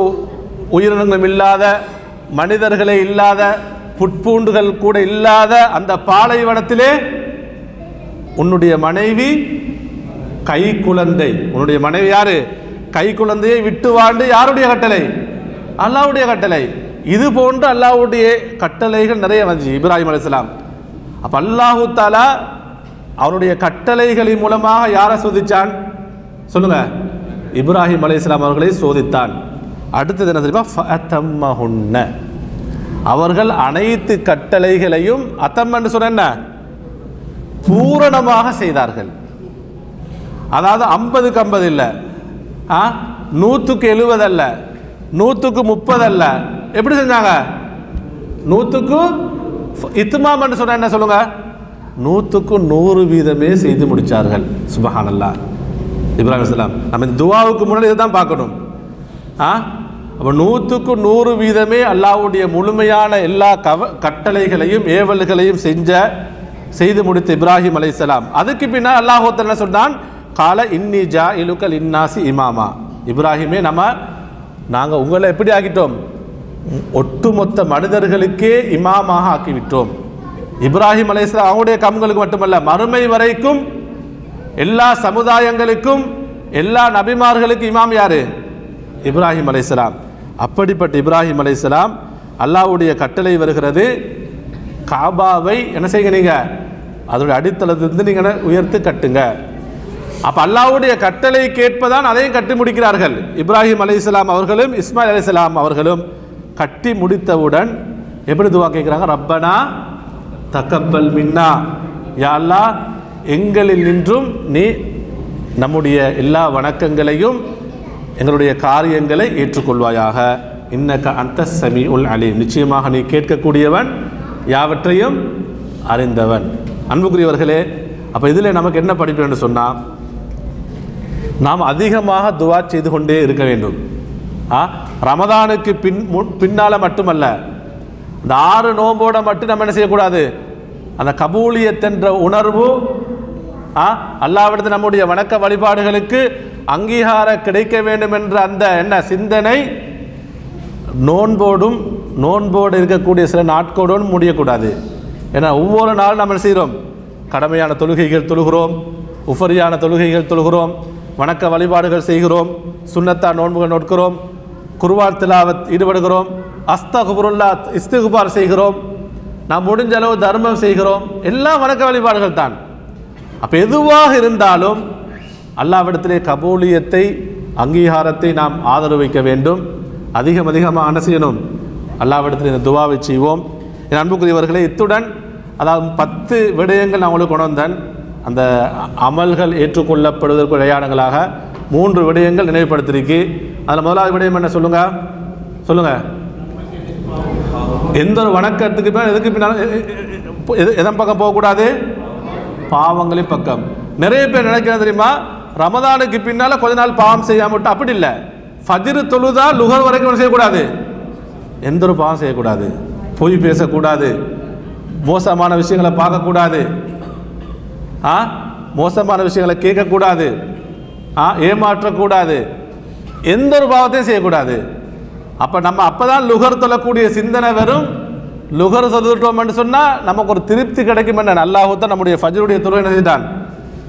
உயிரினங்களும் இல்லாத, மனிதர்களே இல்லாத, புட்பூண்டுகள் கூட இல்லாத அந்த பாலைவனத்திலே உன்னுடைய மனைவி கை குழந்தை, உன்னுடைய மனைவி யாரு? கை குழந்தையை விட்டு வாழ்ந்து, யாருடைய கட்டளை? அல்லாஹ்வுடைய கட்டளை. இது போன்று அல்லாஹ்வுடைய கட்டளைகள் நிறைய வந்துச்சு இப்ராஹிம் அலைஹிஸ்ஸலாம். அப்ப அல்லாஹு தஆலா அவருடைய கட்டளைகளின் மூலமாக யாரை சோதிச்சான் சொல்லுங்க? இப்ராஹிம் அலைஹிஸ்ஸலாம் அவர்களை சோதித்தான். அடுத்தது என்ன தெரியுமா? ஃபஅத்தம்மஹுன்ன, அவர்கள் அனைத்து கட்டளைகளையும் அத்தம்மன்னு சொன்ன பூரணமாக செய்தார்கள். அதாவது 50க்கு 50 இல்லை, 100க்கு 70 அல்ல, 100க்கு 30 அல்ல. எப்படி செஞ்சாங்க? 100க்கு இத்மாம் என்று சொன்ன என்ன சொல்லுங்க? 100க்கு 100% செய்து முடிச்சார்கள். சுப்ஹானல்லாஹ். இப்ராஹிம் அலைஹிஸ்ஸலாம் நம்ம இந்த துஆவுக்கு முன்னாடி இதை தான் பார்க்கணும். அப்போ 100க்கு 100% அல்லாஹ்வுடைய முழுமையான எல்லா கட்டளைகளையும் ஏவல்களையும் செய்து முடித்த இப்ராஹிம் அலைஹிஸ்ஸலாம். அதுக்கு பின்னால் அல்லாஹ் என்ன சொன்னான்? கால இன்னி ஜாஇலுக லின்னாசி இமாமா. இப்ராஹிமே, நாங்கள் உங்களை எப்படி ஆக்கிட்டோம்? ஒட்டுமொத்த மனிதர்களுக்கே இமாமாக ஆக்கிவிட்டோம். இப்ராஹிம் அலைஹிஸ்ஸலாம் அவங்களுடைய கம்களுக்கு மட்டுமல்ல, மறுமை வரைக்கும் எல்லா சமுதாயங்களுக்கும், எல்லா நபிமார்களுக்கும் இமாம் யாரு? இப்ராஹிம் அலைஹிஸ்ஸலாம். அப்படிப்பட்ட இப்ராஹிம் அலைஹிஸ்ஸலாம் அல்லாஹ்வுடைய கட்டளை வருகிறது, காபாவை என்ன செய்யுங்க? நீங்க அதோடைய அடித்தளத்திலிருந்து நீங்க உயர்த்து கட்டுங்க. அப்ப அல்லாஹ்வுடைய கட்டளை கேட்பதான் அதையும் கட்டி முடிக்கிறார்கள். இப்ராஹிம் அலைஹிஸ்ஸலாம் அவர்களும் இஸ்மாயில் அலைஹிஸ்ஸலாம் அவர்களும் கட்டி முடித்தவுடன் எப்படி துஆ கேட்கிறாங்க? ரப்பனா தகப்பல் மின்னா, யா அல்லாஹ் எங்களில் நின்றும் நீ நம்முடைய எல்லா வணக்கங்களையும் எங்களுடைய காரியங்களை ஏற்றுக்கொள்வாயாக. இன்னக அன்த ஸமீஉல் அலீம், நிச்சயமாக நீ கேட்கக்கூடியவன், யாவற்றையும் அறிந்தவன். அன்புக்குரியவர்களே, அப்போ இதில் நமக்கு என்ன படிப்பு என்று சொன்னால், நாம் அதிகமாக துஆ செய்து கொண்டே இருக்க வேண்டும். ரமதானுக்கு பின்னால் மட்டுமல்ல, இந்த 6 நோம்போட மட்டும் நம்ம என்ன செய்யக்கூடாது, அந்த கபூலியத் என்ற உணர்வு அல்லாஹ்விடத்தில் நம்முடைய வணக்க வழிபாடுகளுக்கு அங்கீகாரம் கிடைக்க வேண்டும் என்ற அந்த என்ன சிந்தனை நோன்போடு இருக்கக்கூடிய சில நாட்களோடு முடியக்கூடாது. ஏன்னா ஒவ்வொரு நாளும் நம்ம செய்கிறோம், கடமையான தொழுகைகள் தொழுகிறோம், உஃபரியான தொழுகைகள் தொழுகிறோம், வணக்க வழிபாடுகள் செய்கிறோம், சுன்னத்தா நோன்புகள் நோட்கிறோம், குர்ஆன் திலாவத் ஈடுபடுகிறோம், அஸ்தக்ஃபிருல்லாஹ் இஸ்திக்பார் செய்கிறோம், நாம் முடிஞ்ச அளவு தர்மம் செய்கிறோம், எல்லாம் வணக்க வழிபாடுகள் தான். அப்போ எதுவாக இருந்தாலும் அல்லாஹ்விடத்திலே கபூலியத்தை அங்கீகாரத்தை நாம் ஆதரவு வைக்க வேண்டும். அதிகமாக என்ன செய்யணும், அல்லாஹ்விடத்தில் இந்த துவாவை செய்வோம். என் அன்புக்குரியவர்களே, இத்துடன் அதாவது 10 விடயங்கள் நான் உங்களுக்கு கொண்டு வந்தேன். அந்த அமல்கள் ஏற்றுக்கொள்ளப்படுவதற்கு அடையாளங்களாக 3 விடயங்கள் நினைவுபடுத்திருக்கு. அதில் முதலாவது விடயம் என்ன சொல்லுங்க. எந்த ஒரு வணக்கத்துக்கு எதுக்கு பின்னால் எதன் பக்கம் போகக்கூடாது, பாவங்களின் பக்கம். நிறைய பேர் நினைக்கிறது தெரியுமா, ரமதானுக்கு பின்னால் கொஞ்ச நாள் பாவம் செய்யாம விட்டு, அப்படி இல்லை. ஃபஜ்ர் தொழுதா லுகர் வரைக்கும் செய்யக்கூடாது, எந்த ஒரு பாவம் செய்யக்கூடாது, பொய் பேசக்கூடாது, மோசமான விஷயங்களை பார்க்கக்கூடாது, மோசமான விஷயங்களை கேட்கக்கூடாது, ஏமாற்றக்கூடாது, எந்த ஒரு பாவத்தையும் செய்யக்கூடாது. அப்போ நம்ம அப்போதான் லுகர் தொழக்கூடிய சிந்தனை வரும். லுகர் சொல்லிட்டோம்னு சொன்னால் நமக்கு ஒரு திருப்தி கிடைக்கும். என்ன, அல்லாஹ் தான் நம்முடைய ஃபஜ்ருடைய தொழுகை செய்தான்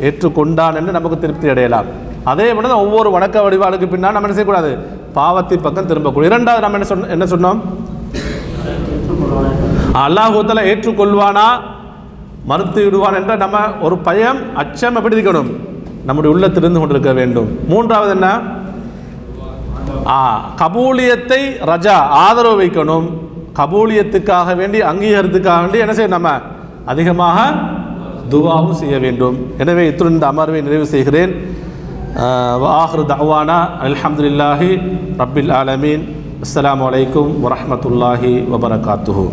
ஏற்றுக்கொண்டான் என்று நமக்கு திருப்தி அடையலாம். அதே போல தான் ஒவ்வொரு வணக்க வழிபாடுக்கு பின்னால் நம்ம என்ன செய்யக்கூடாது, பாவத்தின் பக்கம் திரும்பக்கூடாது. இரண்டாவது நம்ம என்ன சொன்னோம், அல்லாஹ் தஆலா ஏற்றுக்கொள்வானா மறுத்து விடுவான் என்ற நம்ம ஒரு பயம் அச்சம் எப்படி இருக்கணும், நம்முடைய உள்ளத்திலிருந்து கொண்டிருக்க வேண்டும். மூன்றாவது என்ன, கபூலியத்தை ரஜா ஆதரவு வைக்கணும். கபூலியத்துக்காக வேண்டி அங்கீகாரத்துக்காக வேண்டி என்ன செய்யணும், நம்ம அதிகமாக துவாவும் செய்ய வேண்டும். எனவே இத்துடன் இந்த அமர்வை நிறைவு செய்கிறேன். ஆஹிரு தஅவானா அல்ஹம்துலில்லாஹி ரப்பில் ஆலமீன். அஸ்ஸலாமு அலைக்கும் வரஹ்மத்துல்லாஹி வபரகாத்துஹு.